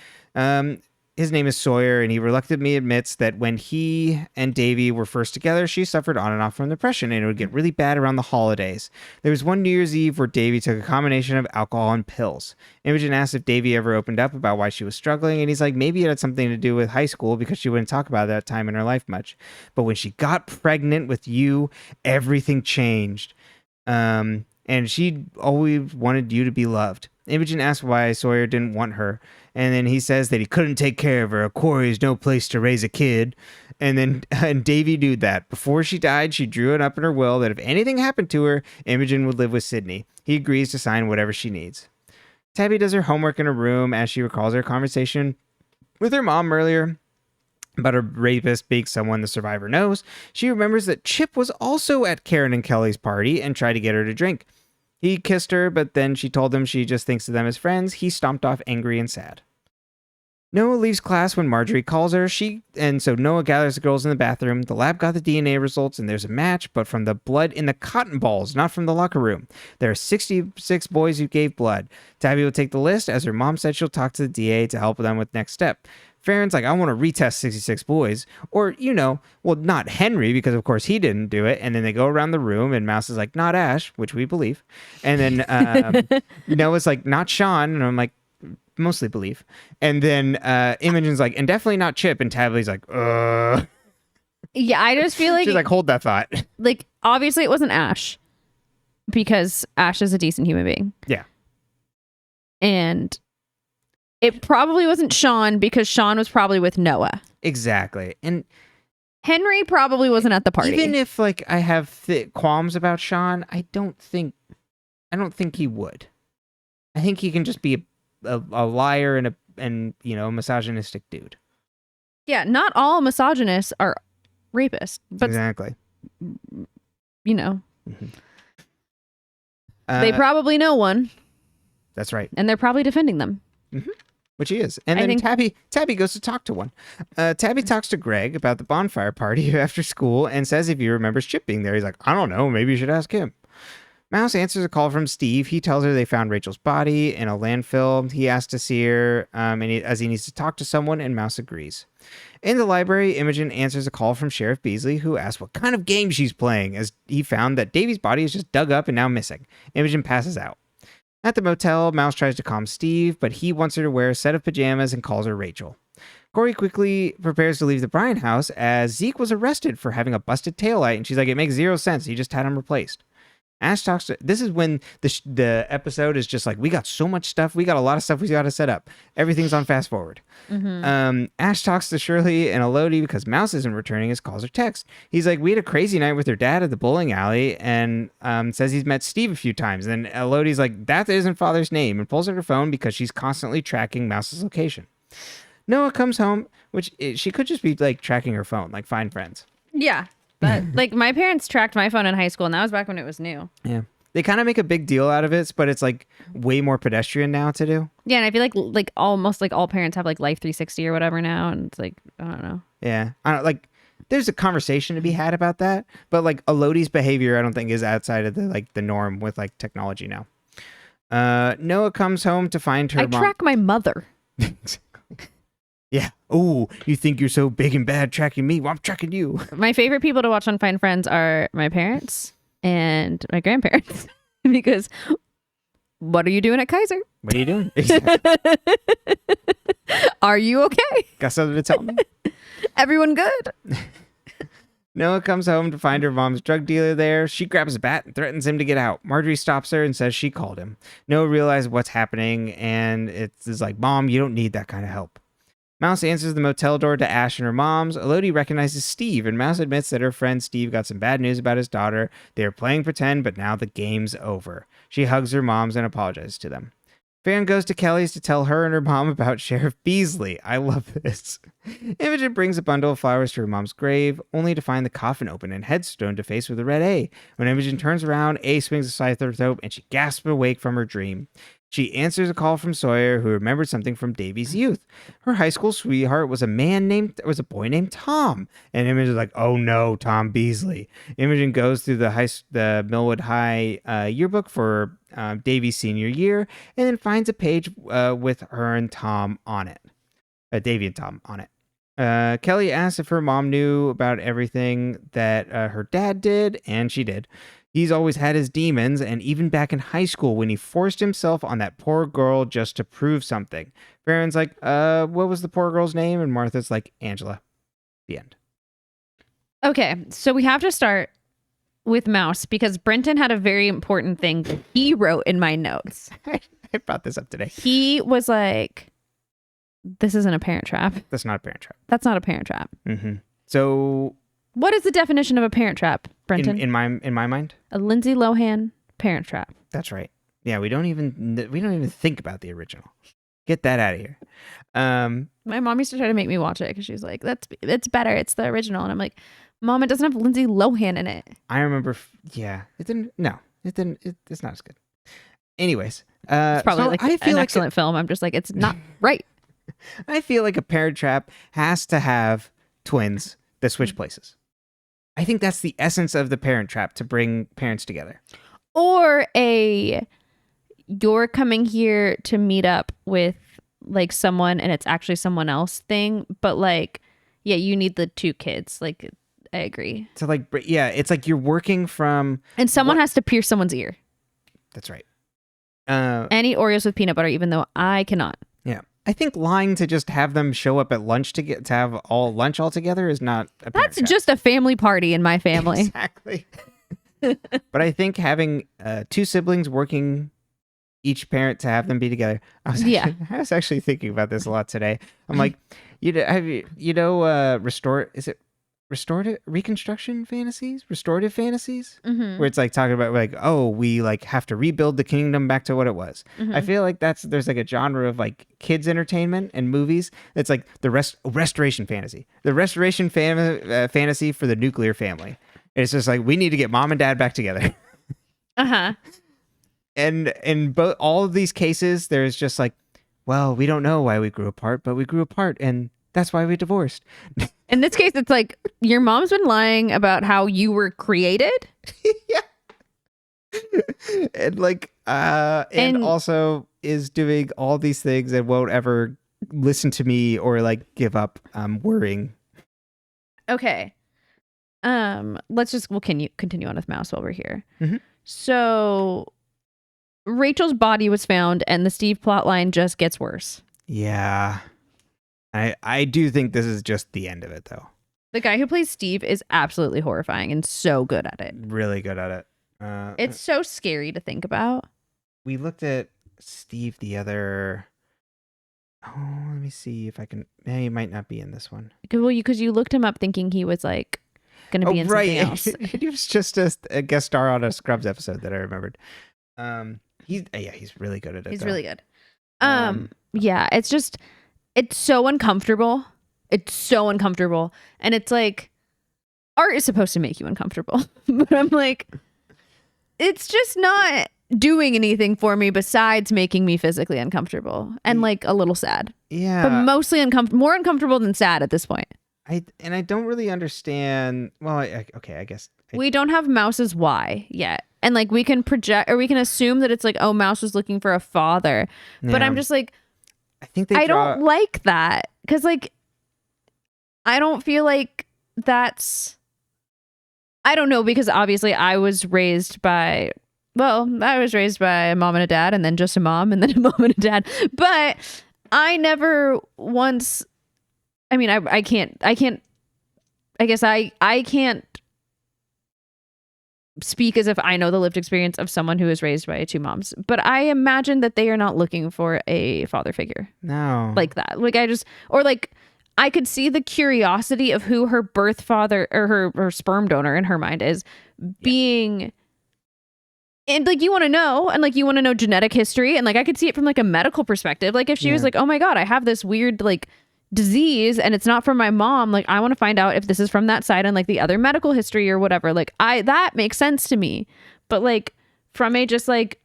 S2: His name is Sawyer, and he reluctantly admits that when he and Davy were first together, she suffered on and off from depression, and it would get really bad around the holidays. There was one New Year's Eve where Davy took a combination of alcohol and pills. Imogen asked if Davy ever opened up about why she was struggling, and he's like, maybe it had something to do with high school because she wouldn't talk about that time in her life much. But when she got pregnant with you, everything changed. And she always wanted you to be loved. Imogen asks why Sawyer didn't want her, and then he says that he couldn't take care of her. A quarry is no place to raise a kid. And Davy knew that. Before she died, she drew it up in her will that if anything happened to her, Imogen would live with Sidney. He agrees to sign whatever she needs. Tabby does her homework in her room as she recalls her conversation with her mom earlier. about a rapist being someone the survivor knows, she remembers that Chip was also at Karen and Kelly's party and tried to get her to drink. He kissed her, but then she told him she just thinks of them as friends. He stomped off angry and sad. Noah leaves class when Marjorie calls her. So Noah gathers the girls in the bathroom. The lab got the DNA results, and there's a match, but from the blood in the cotton balls, not from the locker room. There are 66 boys who gave blood. Tabby will take the list, as her mom said she'll talk to the DA to help them with next step. Faran's like, I want to retest 66 boys. Or, not Henry, because of course he didn't do it. And then they go around the room, and Mouse is like, not Ash, which we believe. And then Noah's like, not Shawn. And I'm like, mostly believe. And then Imogen's like, and definitely not Chip. And Tabby's like,
S1: Yeah, I just feel like...
S2: She's like, hold that thought.
S1: Like, obviously it wasn't Ash, because Ash is a decent human being.
S2: Yeah.
S1: And it probably wasn't Shawn, because Shawn was probably with Noah.
S2: Exactly. And
S1: Henry probably wasn't at the party.
S2: even if like I have qualms about Shawn, I don't think he would. I think he can just be a liar and a misogynistic dude.
S1: Yeah, not all misogynists are rapists, but
S2: Exactly.
S1: Mm-hmm. They probably know one.
S2: That's right.
S1: And they're probably defending them.
S2: Mm-hmm. Which he is. And then Tabby goes to talk to one. Tabby talks to Greg about the bonfire party after school and says if he remembers Chip being there. He's like, I don't know. Maybe you should ask him. Mouse answers a call from Steve. He tells her they found Rachel's body in a landfill. He asks to see her as he needs to talk to someone, and Mouse agrees. In the library, Imogen answers a call from Sheriff Beasely, who asks what kind of game she's playing, as he found that Davy's body is just dug up and now missing. Imogen passes out. At the motel, Mouse tries to calm Steve, but he wants her to wear a set of pajamas and calls her Rachel. Corey quickly prepares to leave the Bryan house as Zeke was arrested for having a busted taillight, and she's like, it makes zero sense. He just had him replaced. Ash talks to... This is when the episode is just like, we got so much stuff. We got a lot of stuff we got to set up. Everything's on fast forward. Mm-hmm. Ash talks to Shirley and Elodie because Mouse isn't returning his calls or texts. He's like, we had a crazy night with her dad at the bowling alley, and says he's met Steve a few times. And Elodie's like, that isn't father's name, and pulls out her phone because she's constantly tracking Mouse's location. Noah comes home, which she could just be like tracking her phone, like find friends.
S1: Yeah. But like my parents tracked my phone in high school, and that was back when it was new.
S2: Yeah. They kind of make a big deal out of it, but it's like way more pedestrian now to do.
S1: Yeah, and I feel like almost like all parents have like Life 360 or whatever now, and it's like, I don't know.
S2: Yeah. I don't like there's a conversation to be had about that, but like Elodie's behavior I don't think is outside of the norm with like technology now. Noah comes home to find her
S1: I track my mother.
S2: Yeah. Oh, you think you're so big and bad tracking me? Well, I'm tracking you.
S1: My favorite people to watch on Find Friends are my parents and my grandparents. Because what are you doing at Kaiser?
S2: What are you doing?
S1: Are you okay?
S2: Got something to tell me?
S1: Everyone good?
S2: Noah comes home to find her mom's drug dealer there. She grabs a bat and threatens him to get out. Marjorie stops her and says she called him. Noah realizes what's happening, and it's like, Mom, you don't need that kind of help. Mouse answers the motel door to Ash and her mom's. Elodie recognizes Steve, and Mouse admits that her friend Steve got some bad news about his daughter. They are playing pretend, but now the game's over. She hugs her moms and apologizes to them. Faran goes to Kelly's to tell her and her mom about Sheriff Beasely. I love this. Imogen brings a bundle of flowers to her mom's grave, only to find the coffin open and headstone defaced with a red A. When Imogen turns around, A swings aside her throat, and she gasps awake from her dream. She answers a call from Sawyer, who remembered something from Davy's youth. Her high school sweetheart was a boy named Tom. And Imogen's like, oh no, Tom Beasely. Imogen goes through the Millwood High yearbook for Davy's senior year, and then finds a page with her and Tom on it. Davy and Tom on it. Kelly asks if her mom knew about everything that her dad did, and she did. He's always had his demons, and even back in high school when he forced himself on that poor girl just to prove something. Faran's like, what was the poor girl's name? And Martha's like, Angela. The end.
S1: Okay, so we have to start with Mouse, because Brenton had a very important thing that he wrote in my notes.
S2: I brought this up today.
S1: He was like, this isn't a parent trap.
S2: That's not a parent trap.
S1: That's not a parent trap.
S2: Mm-hmm. So...
S1: what is the definition of a parent trap, Brenton?
S2: In my mind?
S1: A Lindsay Lohan parent trap.
S2: That's right. Yeah, we don't even think about the original. Get that out of here.
S1: My mom used to try to make me watch it because she's like, it's better. It's the original. And I'm like, Mom, it doesn't have Lindsay Lohan in it.
S2: I remember. Yeah, it didn't. No, it didn't. It's not as good. Anyways,
S1: It's probably like
S2: I feel
S1: an
S2: like
S1: excellent film. I'm just like, it's not right.
S2: I feel like a Parent Trap has to have twins that switch places. I think that's the essence of the Parent Trap, to bring parents together.
S1: Or you're coming here to meet up with like someone and it's actually someone else thing. But like, yeah, you need the two kids. Like, I agree.
S2: So like, yeah, it's like you're working from...
S1: And someone has to pierce someone's ear.
S2: That's right.
S1: And eat Oreos with peanut butter, even though I cannot.
S2: Yeah. I think lying to just have them show up at lunch to have lunch all together is not a Parent Trap.
S1: Just a family party in my family.
S2: Exactly. But I think having two siblings working each parent to have them be together. I was actually thinking about this a lot today. I'm like, reconstruction fantasies, restorative fantasies, where it's like talking about like, oh, we like have to rebuild the kingdom back to what it was. I feel like there's like a genre of like kids entertainment and movies that's like the restoration fantasy, fantasy for the nuclear family. It's just like, we need to get mom and dad back together. And in all of these cases, there's just like, well, we don't know why we grew apart, but we grew apart, and that's why we divorced.
S1: In this case, it's like, your mom's been lying about how you were created.
S2: Yeah. And like, and also is doing all these things and won't ever listen to me or like give up worrying.
S1: Okay. We'll continue on with Mouse while we're here. So Rachel's body was found and the Steve plotline just gets worse.
S2: Yeah. I do think this is just the end of it, though.
S1: The guy who plays Steve is absolutely horrifying and so good at it.
S2: Really good at it.
S1: It's so scary to think about.
S2: We looked at Steve the other... Oh, let me see if I can... He might not be in this one.
S1: Well, because you looked him up thinking he was like going to be in something else.
S2: He was just a guest star on a Scrubs episode that I remembered. He's really good at it.
S1: He's really good. Yeah, it's so uncomfortable. It's so uncomfortable. And it's like, art is supposed to make you uncomfortable. But I'm like, it's just not doing anything for me besides making me physically uncomfortable and like a little sad.
S2: Yeah.
S1: But mostly more uncomfortable than sad at this point.
S2: I don't really understand. Well, I guess.
S1: We don't have Mouse's why yet. And like we can project or we can assume that it's like, oh, Mouse was looking for a father. Yeah. But I'm just like, I don't like that. Because like, I don't feel like that's, I don't know, because obviously I was raised by a mom and a dad and then just a mom and then a mom and a dad. But I never once, I mean, I can't speak as if I know the lived experience of someone who is raised by two moms, but I imagine that they are not looking for a father figure.
S2: No.
S1: Like that. Like I could see the curiosity of who her birth father or her sperm donor in her mind is being. And like, you want to know, and like, you want to know genetic history. And like, I could see it from like a medical perspective. Like if she was like, oh my God, I have this weird like disease and it's not from my mom. Like I want to find out if this is from that side and like the other medical history or whatever. Like that makes sense to me. But like from a just like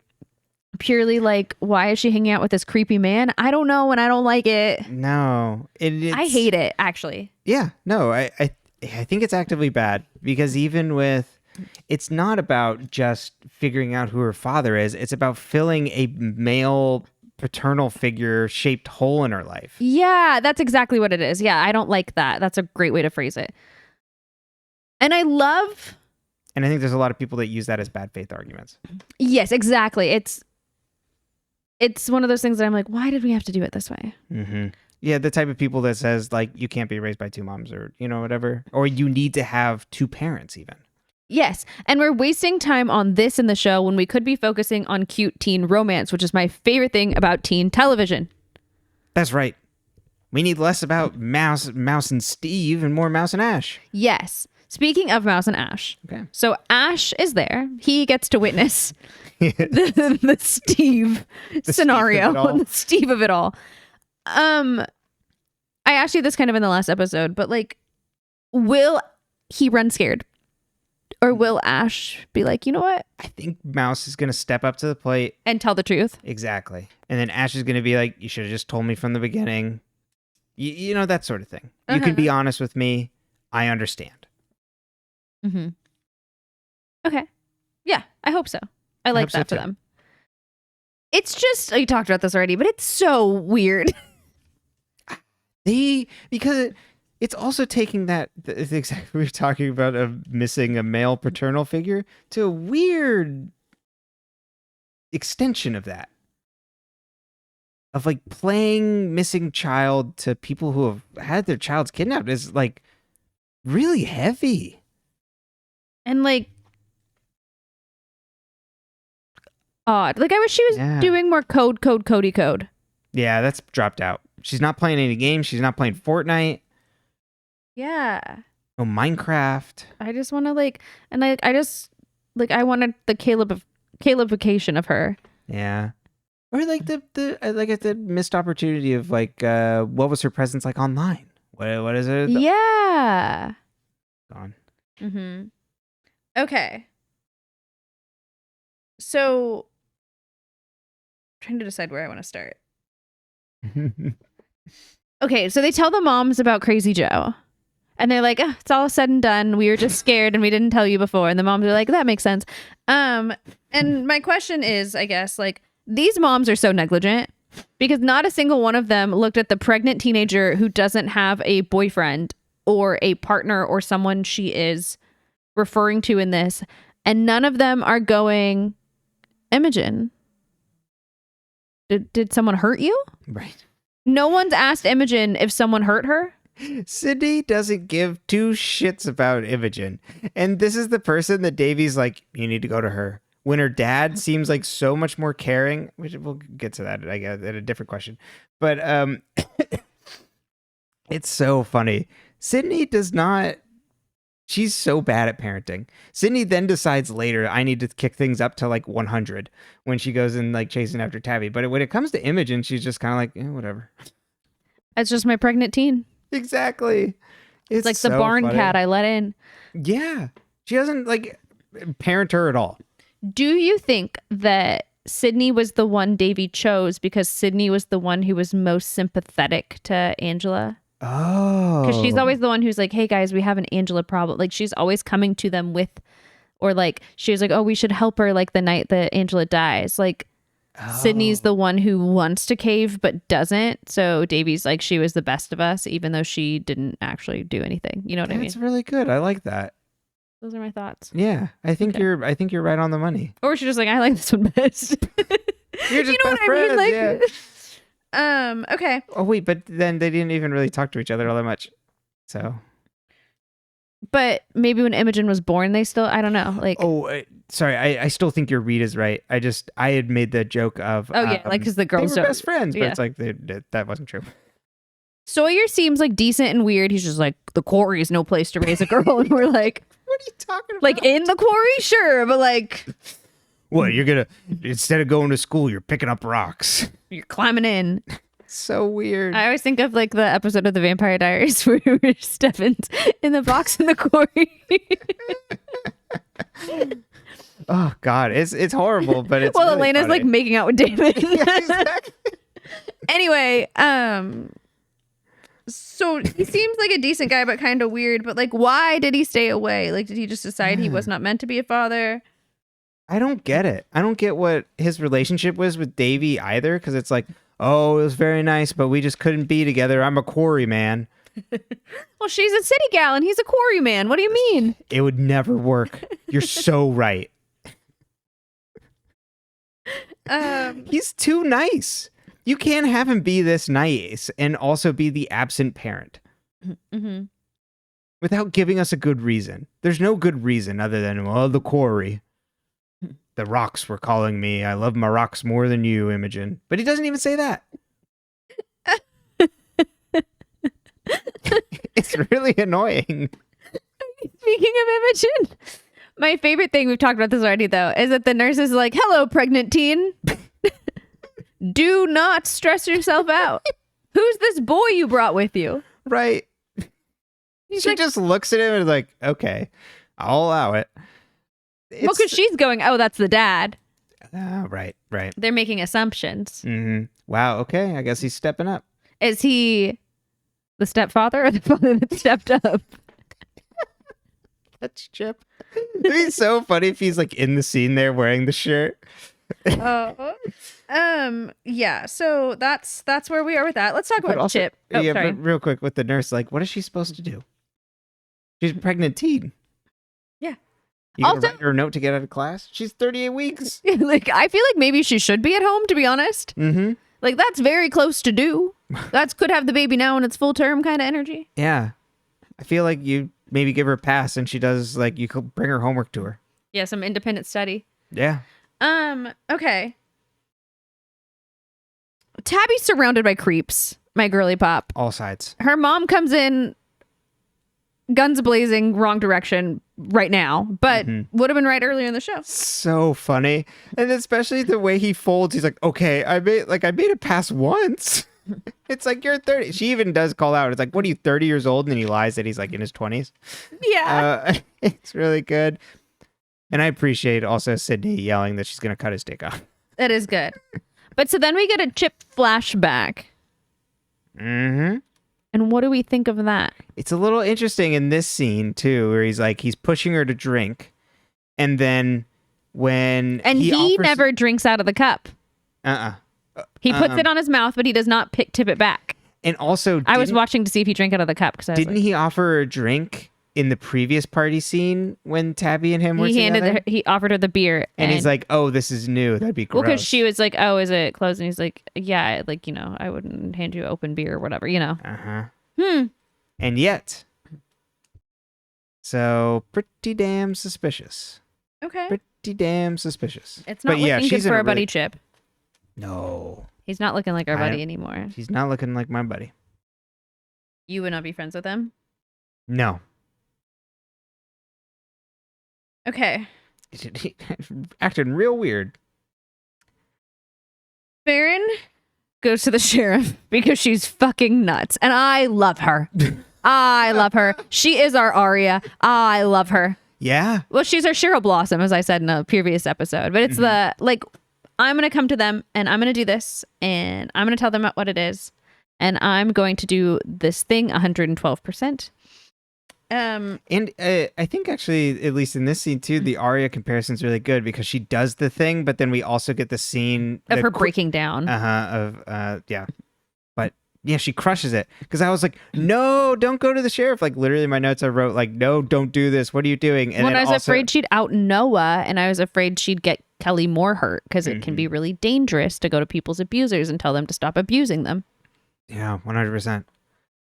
S1: purely like, why is she hanging out with this creepy man? I don't know. And I don't like it.
S2: No,
S1: I hate it actually.
S2: Yeah, no, I think it's actively bad because even with, it's not about just figuring out who her father is. It's about filling a male paternal figure shaped hole in her life.
S1: Yeah, that's exactly what it is. Yeah, I don't like that. That's a great way to phrase it. And I think there's a lot of people that use that as bad faith arguments. Yes, exactly. It's one of those things that I'm like, why did we have to do it this way?
S2: Mm-hmm. Yeah, the type of people that says like, you can't be raised by two moms or, whatever. Or you need to have two parents even.
S1: Yes, and we're wasting time on this in the show when we could be focusing on cute teen romance, which is my favorite thing about teen television.
S2: That's right. We need less about Mouse and Steve and more Mouse and Ash.
S1: Yes. Speaking of Mouse and Ash.
S2: Okay.
S1: So Ash is there. He gets to witness the Steve scenario. The Steve of it all. I asked you this kind of in the last episode, but like, will he run scared? Or will Ash be like, you know what?
S2: I think Mouse is going to step up to the plate.
S1: And tell the truth.
S2: Exactly. And then Ash is going to be like, you should have just told me from the beginning. You know, that sort of thing. You can be honest with me. I understand.
S1: Mm-hmm. Okay. Yeah, I hope so. I like that for them. It's just, you talked about this already, but it's so weird.
S2: Because it's also taking that, exactly we were talking about, of missing a male paternal figure, to a weird extension of that. Of like playing missing child to people who have had their childs kidnapped is like really heavy.
S1: And like odd. Like I wish she was doing more Cody code.
S2: Yeah, that's dropped out. She's not playing any games. She's not playing Fortnite.
S1: Yeah.
S2: No Minecraft.
S1: I just want to like, and I just like, I wanted the Calebification of her.
S2: Yeah. Or like the missed opportunity of like, what was her presence like online? What is it?
S1: Yeah.
S2: Gone.
S1: Mm-hmm. Okay. So, I'm trying to decide where I want to start. Okay, so they tell the moms about Crazy Joe. And they're like, it's all said and done. We were just scared and we didn't tell you before. And the moms are like, that makes sense. And my question is, I guess, like, these moms are so negligent because not a single one of them looked at the pregnant teenager who doesn't have a boyfriend or a partner or someone she is referring to in this. And none of them are going, Imogen, did someone hurt you?
S2: Right.
S1: No one's asked Imogen if someone hurt her.
S2: Sidney doesn't give two shits about Imogen. And this is the person that Davy's like, you need to go to her. When her dad seems like so much more caring, which we'll get to that, I guess, at a different question. But it's so funny. Sidney does not, she's so bad at parenting. Sidney then decides later, I need to kick things up to like 100 when she goes and like chasing after Tabby. But when it comes to Imogen, she's just kind of like, whatever.
S1: It's just my pregnant teen.
S2: Exactly.
S1: It's like so the barn funny. Cat I let in.
S2: Yeah. She doesn't like parent her at all.
S1: Do you think that Sidney was the one Davy chose because Sidney was the one who was most sympathetic to Angela?
S2: Oh.
S1: Because she's always the one who's like, hey guys, we have an Angela problem. Like she's always coming to them with, or like she was like, oh, we should help her like the night that Angela dies. Like Sidney's the one who wants to cave but doesn't. So Davy's like, she was the best of us, even though she didn't actually do anything. You know what I mean?
S2: That's really good. I like that.
S1: Those are my thoughts.
S2: Yeah, I think I think you're right on the money.
S1: Or she's just like, I like this one best.
S2: You're just best friends, I mean? Like,
S1: yeah. Okay.
S2: Oh wait, but then they didn't even really talk to each other all that much. So.
S1: But maybe when Imogen was born, they still, I don't know. Like.
S2: Oh, sorry. I still think your read is right. I had made the joke of.
S1: Oh yeah, like because the girls
S2: they were best friends, but it's like that wasn't true.
S1: Sawyer seems like decent and weird. He's just like, the quarry is no place to raise a girl, and we're like.
S2: What are you talking about?
S1: Like in the quarry, sure, but like,
S2: what you're gonna instead of going to school, you're picking up rocks.
S1: You're climbing in.
S2: So weird.
S1: I always think of like the episode of the Vampire Diaries where Stefan's in the box in the quarry.
S2: Oh God, it's horrible, but it's
S1: well,
S2: really
S1: Elena's
S2: funny.
S1: like making out with David.
S2: Yeah, exactly.
S1: Anyway, so he seems like a decent guy, but kind of weird. But like, why did he stay away? Like, did he just decide he was not meant to be a father?
S2: I don't get it. I don't get what his relationship was with Davy either. Because it's like, oh, it was very nice, but we just couldn't be together. I'm a quarry man.
S1: Well, she's a city gal and he's a quarry man. What do you mean?
S2: It would never work. You're so right. He's too nice. You can't have him be this nice and also be the absent parent without giving us a good reason. There's no good reason other than, well, the quarry. The rocks were calling me. I love my rocks more than you, Imogen. But he doesn't even say that. It's really annoying.
S1: Speaking of Imogen, my favorite thing, we've talked about this already though, is that the nurse is like, hello, pregnant teen. Do not stress yourself out. Who's this boy you brought with you?
S2: Right.
S1: She's
S2: She
S1: like,
S2: just looks at him and is like, okay, I'll allow it.
S1: well, because she's going, oh, that's the dad.
S2: Right.
S1: They're making assumptions.
S2: Wow, okay, I guess he's stepping up.
S1: Is he the stepfather or the father that stepped up?
S2: That's Chip. It'd be so funny if he's like in the scene there wearing the shirt.
S1: Yeah, so that's where we are with that. Let's talk about
S2: also,
S1: Chip. Oh,
S2: yeah,
S1: sorry.
S2: but real quick with the nurse, like, what is she supposed to do? She's a pregnant teen.
S1: Yeah.
S2: You gonna
S1: Also-
S2: write her a note to get out of class? She's 38 weeks.
S1: Like, I feel like maybe she should be at home, to be honest.
S2: Mm-hmm.
S1: Like, that's very close to do. That's could have the baby now in its full term kind of energy.
S2: Yeah. I feel like you maybe give her a pass and she does, like, you could bring her homework to her.
S1: Yeah, some independent study.
S2: Yeah.
S1: Okay. Tabby's surrounded by creeps, my girly pop.
S2: All sides.
S1: Her mom comes in guns blazing, wrong direction right now, but would have been right earlier in the show.
S2: So funny. And especially the way he folds. He's like, okay, I made it pass once. It's like, you're 30. She even does call out. It's like, what are you, 30 years old? And then he lies that he's like in his 20s.
S1: Yeah.
S2: It's really good. And I appreciate also Sidney yelling that she's going to cut his dick off.
S1: That is good. But so then we get a Chip flashback.
S2: Mm-hmm.
S1: And what do we think of that?
S2: It's a little interesting in this scene, too, where he's pushing her to drink. And then when
S1: he never drinks out of the cup. He puts it on his mouth, but he does not tip it back.
S2: And also,
S1: I was watching to see if he drank out of the cup.
S2: Didn't he offer her a drink in the previous party scene when Tabby and him were together?
S1: He offered her the beer.
S2: And he's like, oh, this is new. That'd be gross.
S1: Well, because she was like, oh, is it closed? And he's like, yeah, like, I wouldn't hand you open beer or whatever,
S2: And yet. So, pretty damn suspicious.
S1: Okay.
S2: Pretty damn suspicious.
S1: It's not looking good for our buddy Chip.
S2: No.
S1: He's not looking like our buddy anymore.
S2: He's not looking like my buddy.
S1: You would not be friends with him?
S2: No.
S1: Okay.
S2: He acting real weird.
S1: Faran goes to the sheriff because she's fucking nuts. And I love her. I love her. She is our Arya. I love her.
S2: Yeah.
S1: Well, she's our Cheryl Blossom, as I said in a previous episode. But it's I'm going to come to them and I'm going to do this and I'm going to tell them what it is. And I'm going to do this thing 112%.
S2: And I think actually, at least in this scene too, the Arya comparison is really good because she does the thing, but then we also get the scene
S1: of her breaking down.
S2: Yeah. But yeah, she crushes it because I was like, no, don't go to the sheriff. Like literally in my notes, I wrote like, no, don't do this. What are you doing? And
S1: I was afraid she'd out Noah and I was afraid she'd get Kelly more hurt because it can be really dangerous to go to people's abusers and tell them to stop abusing them.
S2: Yeah, 100%.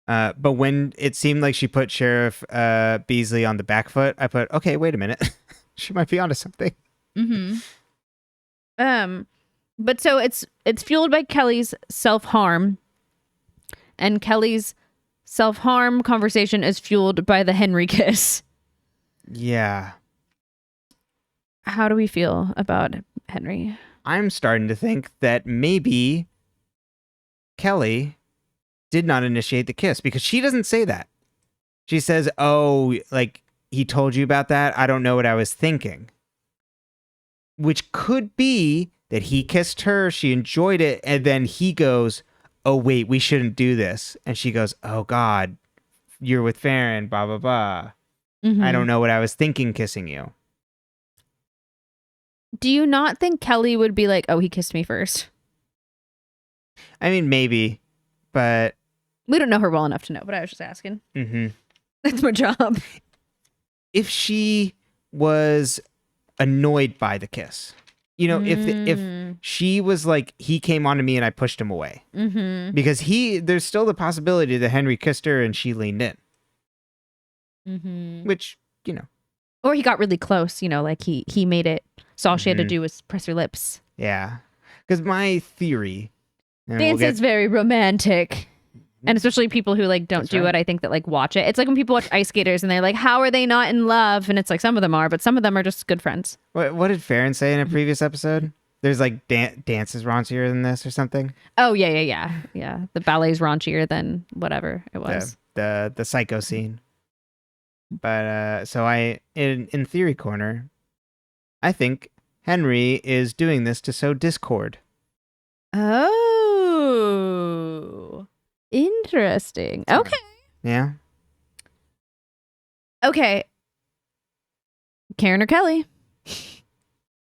S2: But when it seemed like she put Sheriff Beasely on the back foot, I put, okay, wait a minute. She might be onto something.
S1: But so it's fueled by Kelly's self-harm. And Kelly's self-harm conversation is fueled by the Henry kiss.
S2: Yeah.
S1: How do we feel about Henry?
S2: I'm starting to think that maybe Kelly did not initiate the kiss because she doesn't say that. She says, oh, like he told you about that. I don't know what I was thinking. Which could be that he kissed her. She enjoyed it. And then he goes, oh, wait, we shouldn't do this. And she goes, oh, God, you're with Faran, blah, blah, blah. I don't know what I was thinking kissing you.
S1: Do you not think Kelly would be like, oh, he kissed me first?
S2: I mean, maybe, but
S1: we don't know her well enough to know, but I was just asking. That's my job.
S2: If she was annoyed by the kiss, if she was like, he came onto me and I pushed him away, because there's still the possibility that Henry kissed her and she leaned in, which,
S1: or he got really close, like he made it. So all she had to do was press her lips.
S2: Yeah. Because my theory...
S1: Dance is very romantic. And especially people who like don't
S2: That's
S1: do
S2: right.
S1: it, I think that like watch it. It's like when people watch ice skaters and they're like, how are they not in love? And it's like some of them are, but some of them are just good friends.
S2: What did Faran say in a previous episode? There's like dance is raunchier than this or something.
S1: Oh yeah. The ballet's raunchier than whatever it was.
S2: The psycho scene. But so in theory corner, I think Henry is doing this to sow discord.
S1: Oh, interesting. Okay.
S2: Yeah.
S1: Okay. Karen or Kelly?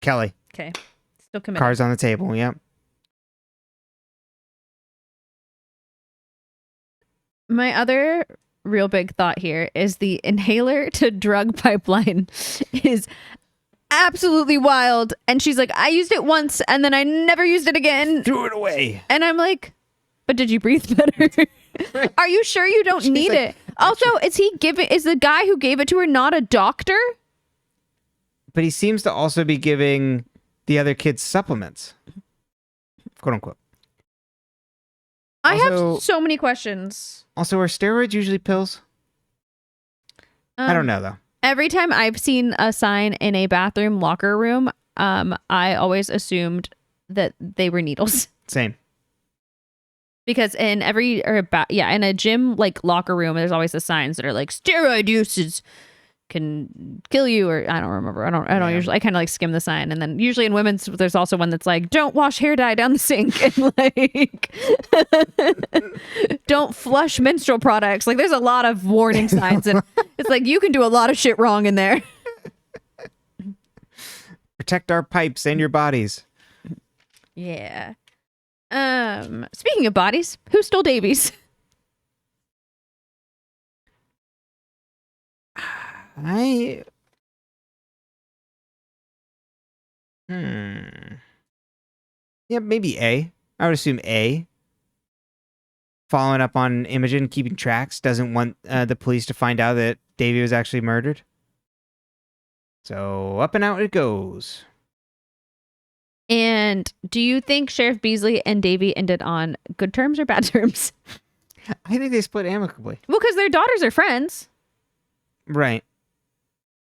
S2: Kelly.
S1: Okay. Still committed.
S2: Cards on the table. Yep.
S1: My other real big thought here is the inhaler to drug pipeline is absolutely wild. And she's like, I used it once and then I never used it again.
S2: Threw it away.
S1: And I'm like, but did you breathe better? Are you sure you don't need
S2: like,
S1: it? Also, is the guy who gave it to her not a doctor?
S2: But he seems to also be giving the other kids supplements. Quote unquote.
S1: I
S2: Also-
S1: have so many questions.
S2: Also, are steroids usually pills? I don't know though.
S1: Every time I've seen a sign in a bathroom locker room, I always assumed that they were needles.
S2: Same.
S1: Because in in a gym like locker room, there's always the signs that are like steroid usage can kill you, or I don't remember. I don't usually. I kind of like skim the sign, and then usually in women's, there's also one that's like, don't wash hair dye down the sink, and like, don't flush menstrual products. Like, there's a lot of warning signs, and it's like you can do a lot of shit wrong in there.
S2: Protect our pipes and your bodies.
S1: Yeah. Speaking of bodies, who stole Davies?
S2: Yeah, maybe A. I would assume A. Following up on Imogen, keeping tracks, doesn't want the police to find out that Davy was actually murdered. So up and out it goes.
S1: And do you think Sheriff Beasely and Davy ended on good terms or bad terms?
S2: I think they split amicably.
S1: Well, because their daughters are friends.
S2: Right.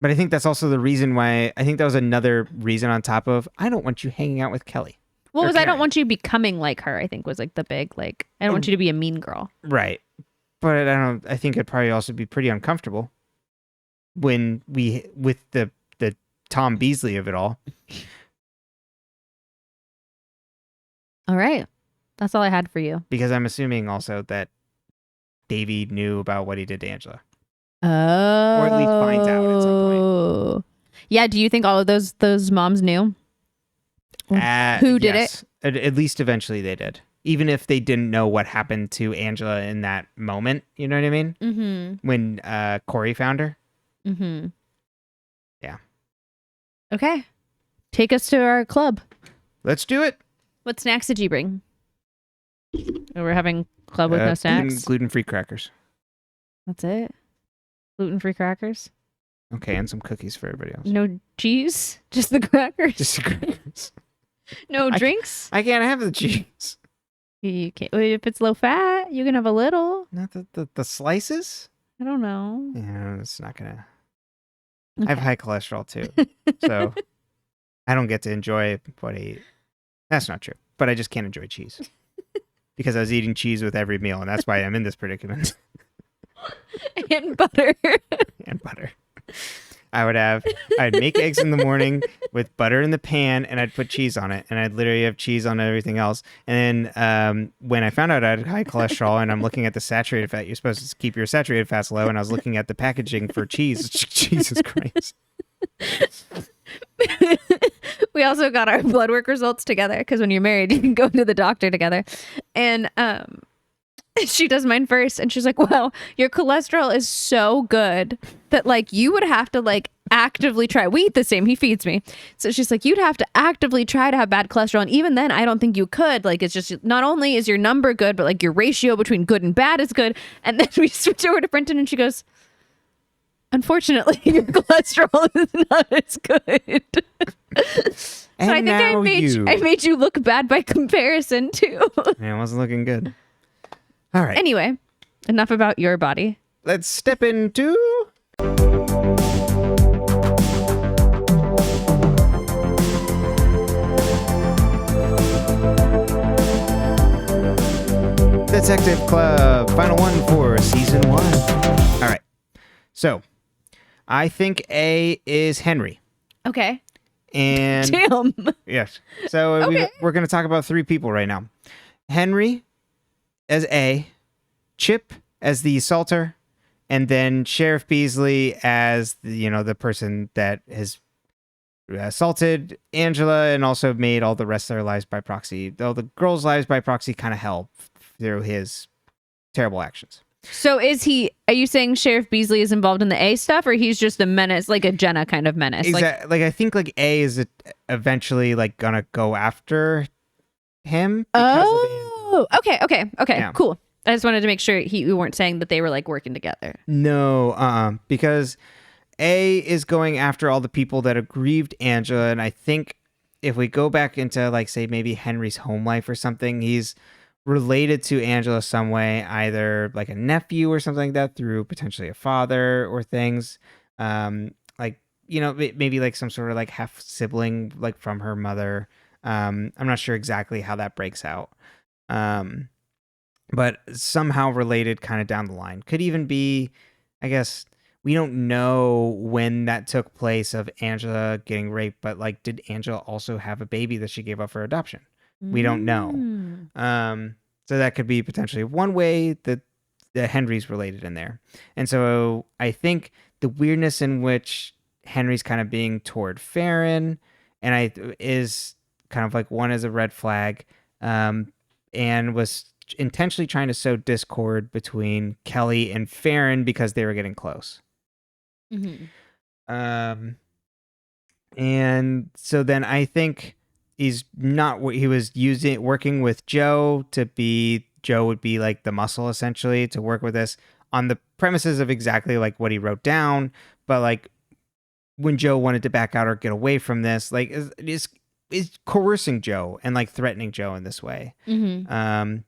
S2: But I think that's also the reason why, I think that was another reason on top of, I don't want you hanging out with Kelly.
S1: What
S2: Or
S1: was I don't
S2: Karen.
S1: want you becoming like her, I think was like the big, like, I don't want you to be a mean girl.
S2: Right. But I think it'd probably also be pretty uncomfortable with the Tom Beasley of it all.
S1: All right. That's all I had for you.
S2: Because I'm assuming also that Davy knew about what he did to Angela.
S1: Oh.
S2: Or at least finds out at some point.
S1: Yeah, do you think all of those moms knew? Who did
S2: it? At least eventually they did. Even if they didn't know what happened to Angela in that moment, you know what I mean?
S1: Mm-hmm.
S2: When Corey found her.
S1: Mm-hmm.
S2: Yeah.
S1: Okay. Take us to our club.
S2: Let's do it.
S1: What snacks did you bring? Oh, we're having club with no snacks?
S2: Gluten-free crackers.
S1: That's it? Gluten-free crackers?
S2: Okay, and some cookies for everybody else.
S1: No cheese? Just the crackers?
S2: Just the crackers.
S1: No drinks?
S2: I can't have the cheese.
S1: You can't. If it's low fat, you can have a little.
S2: Not the slices?
S1: I don't know.
S2: Yeah, it's not gonna.
S1: Okay.
S2: I have high cholesterol too, so I don't get to enjoy what I eat. That's not true, but I just can't enjoy cheese because I was eating cheese with every meal, and that's why I'm in this predicament.
S1: And butter.
S2: And butter. I'd make eggs in the morning with butter in the pan, and I'd put cheese on it, and I'd literally have cheese on everything else. And then when I found out I had high cholesterol, and I'm looking at the saturated fat, you're supposed to keep your saturated fats low, and I was looking at the packaging for cheese. Jesus Christ.
S1: We also got our blood work results together because when you're married, you can go to the doctor together. And she does mine first, and she's like, wow, your cholesterol is so good that like you would have to like actively try. We eat the same. He feeds me. So she's like, you'd have to actively try to have bad cholesterol. And even then, I don't think you could. Like, it's just not only is your number good, but like your ratio between good and bad is good. And then we switch over to Brenton, and she goes, unfortunately, your cholesterol is not as good. So I think I made you look bad by comparison too.
S2: Yeah, it wasn't looking good. All right.
S1: Anyway, enough about your body.
S2: Let's step into... Detective Club, final one for season 1. All right. So, I think A is Henry.
S1: Okay.
S2: And
S1: Damn.
S2: yes. So
S1: Okay.
S2: we're going to talk about 3 people right now. Henry as A, Chip as the assaulter, and then Sheriff Beasely as the person that has assaulted Angela and also made all the rest of their lives by proxy. All the girls' lives by proxy kind of hell through his terrible actions.
S1: So are you saying Sheriff Beasely is involved in the A stuff, or he's just a menace, like a Jenna kind of menace?
S2: Exactly. I think A is eventually gonna go after him.
S1: Okay.
S2: Yeah.
S1: Cool. I just wanted to make sure we weren't saying that they were working together.
S2: No, because A is going after all the people that aggrieved Angela, and I think if we go back into say maybe Henry's home life or something, he's related to Angela some way, either a nephew or something like that through potentially a father or things. Maybe some sort of half sibling from her mother. I'm not sure exactly how that breaks out. But somehow related kind of down the line. Could even be, I guess, we don't know when that took place of Angela getting raped, but did Angela also have a baby that she gave up for adoption? We don't know. So that could be potentially one way that Henry's related in there. And so I think the weirdness in which Henry's kind of being toward Faran is kind of one as a red flag, and was intentionally trying to sow discord between Kelly and Faran because they were getting close.
S1: Mm-hmm.
S2: And so then I think he was working with Joe would be the muscle essentially to work with this on the premises of exactly what he wrote down. But when Joe wanted to back out or get away from this, is coercing Joe and threatening Joe in this way.
S1: Mm-hmm.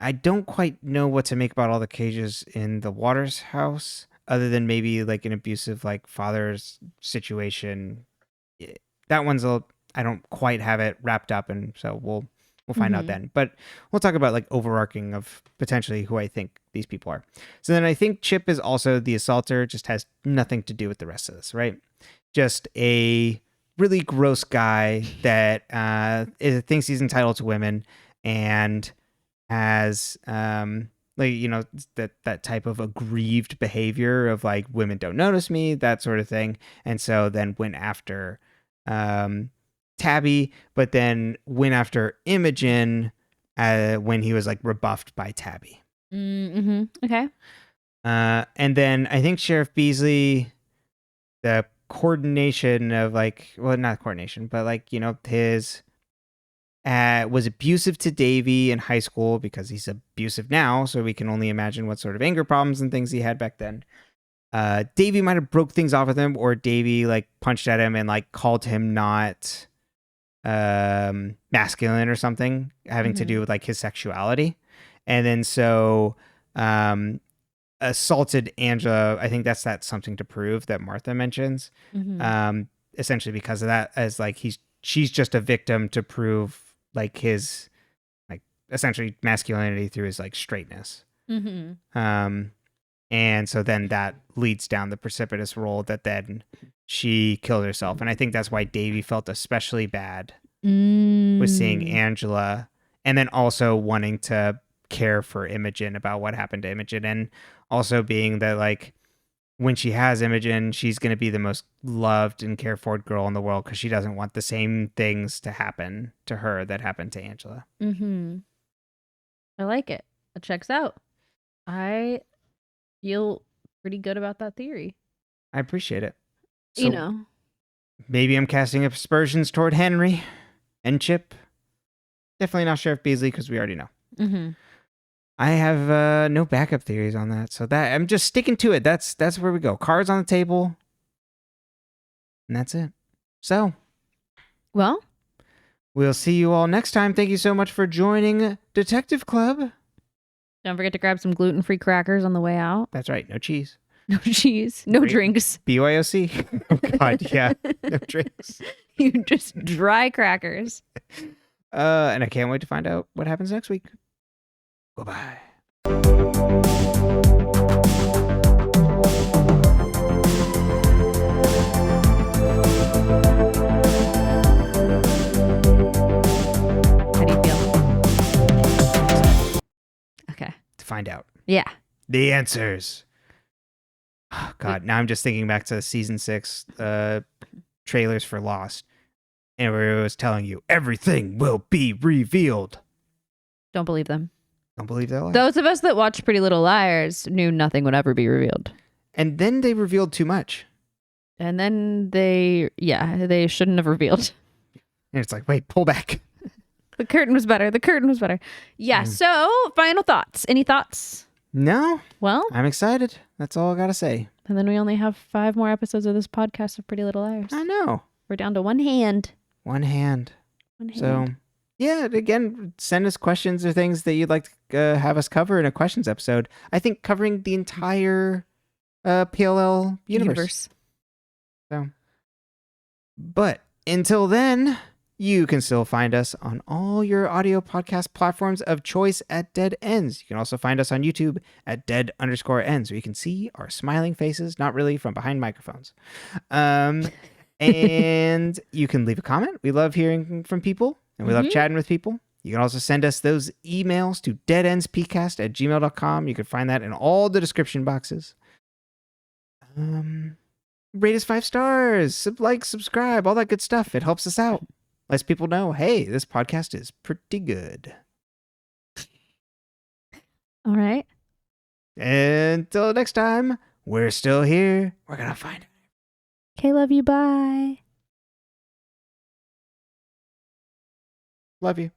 S2: I don't quite know what to make about all the cages in the Waters house, other than maybe an abusive father's situation. That one's I don't quite have it wrapped up, and so we'll find out then. But we'll talk about overarching of potentially who I think these people are. So then I think Chip is also the assaulter, just has nothing to do with the rest of this, right? Just a really gross guy that thinks he's entitled to women and has that type of aggrieved behavior of women don't notice me, that sort of thing. And so then went after Tabby, but then went after Imogen when he was rebuffed by Tabby.
S1: Mm-hmm. Okay.
S2: And then I think Sheriff Beasely, the coordination of not coordination, but his was abusive to Davy in high school because he's abusive now. So we can only imagine what sort of anger problems and things he had back then. Davy might have broke things off with him, or Davy punched at him and called him not masculine or something, having to do with his sexuality. And then so assaulted Angela. I think that's something to prove that Martha mentions. Essentially because of that, as she's just a victim to prove his essentially masculinity through his straightness. And so then that leads down the precipitous road that then she killed herself. And I think that's why Davy felt especially bad with seeing Angela, and then also wanting to care for Imogen about what happened to Imogen, and also being that when she has Imogen, she's going to be the most loved and cared for girl in the world because she doesn't want the same things to happen to her that happened to Angela.
S1: I like it. It checks out. I feel pretty good about that theory.
S2: I appreciate it. So, . Maybe I'm casting aspersions toward Henry and Chip. Definitely not Sheriff Beasely because we already know. I have no backup theories on that, so that I'm just sticking to it. That's where we go. Cards on the table, and that's it. So,
S1: well,
S2: we'll see you all next time. Thank you so much for joining Detective Club.
S1: Don't forget to grab some gluten-free crackers on the way out.
S2: That's right. No cheese.
S1: No cheese. No
S2: Great.
S1: drinks.
S2: BYOC. Oh, God. Yeah. No drinks.
S1: You just dry crackers.
S2: And I can't wait to find out what happens next week. Bye-bye.
S1: How do you feel? Okay.
S2: To find out
S1: Yeah.
S2: the answers. Oh, God, now I'm just thinking back to season 6 trailers for Lost, and where it was telling you everything will be revealed.
S1: Don't believe them.
S2: Don't believe that lie.
S1: Those of us that watched Pretty Little Liars knew nothing would ever be revealed.
S2: And then they revealed too much.
S1: And then they shouldn't have revealed.
S2: And it's like, wait, pull back.
S1: The curtain was better. The curtain was better. Yeah. So, final thoughts. Any thoughts?
S2: No,
S1: Well,
S2: I'm excited. That's all I gotta say.
S1: and then we only have 5 more episodes of this podcast of Pretty Little Liars.
S2: I know.
S1: We're down to one hand.
S2: One hand.
S1: One hand.
S2: So, yeah, again, send us questions or things that you'd like to have us cover in a questions episode. I think covering the entire PLL universe. So, but until then, you can still find us on all your audio podcast platforms of choice at Dead Ends. You can also find us on YouTube at dead_ends, where you can see our smiling faces, not really from behind microphones. And you can leave a comment. We love hearing from people, and we love chatting with people. You can also send us those emails to deadendspcast@gmail.com. You can find that in all the description boxes. Rate us 5 stars, subscribe, all that good stuff. It helps us out. Lets people know, hey, this podcast is pretty good.
S1: All right.
S2: Until next time, we're still here. We're going to find it.
S1: Okay, love you. Bye.
S2: Love you.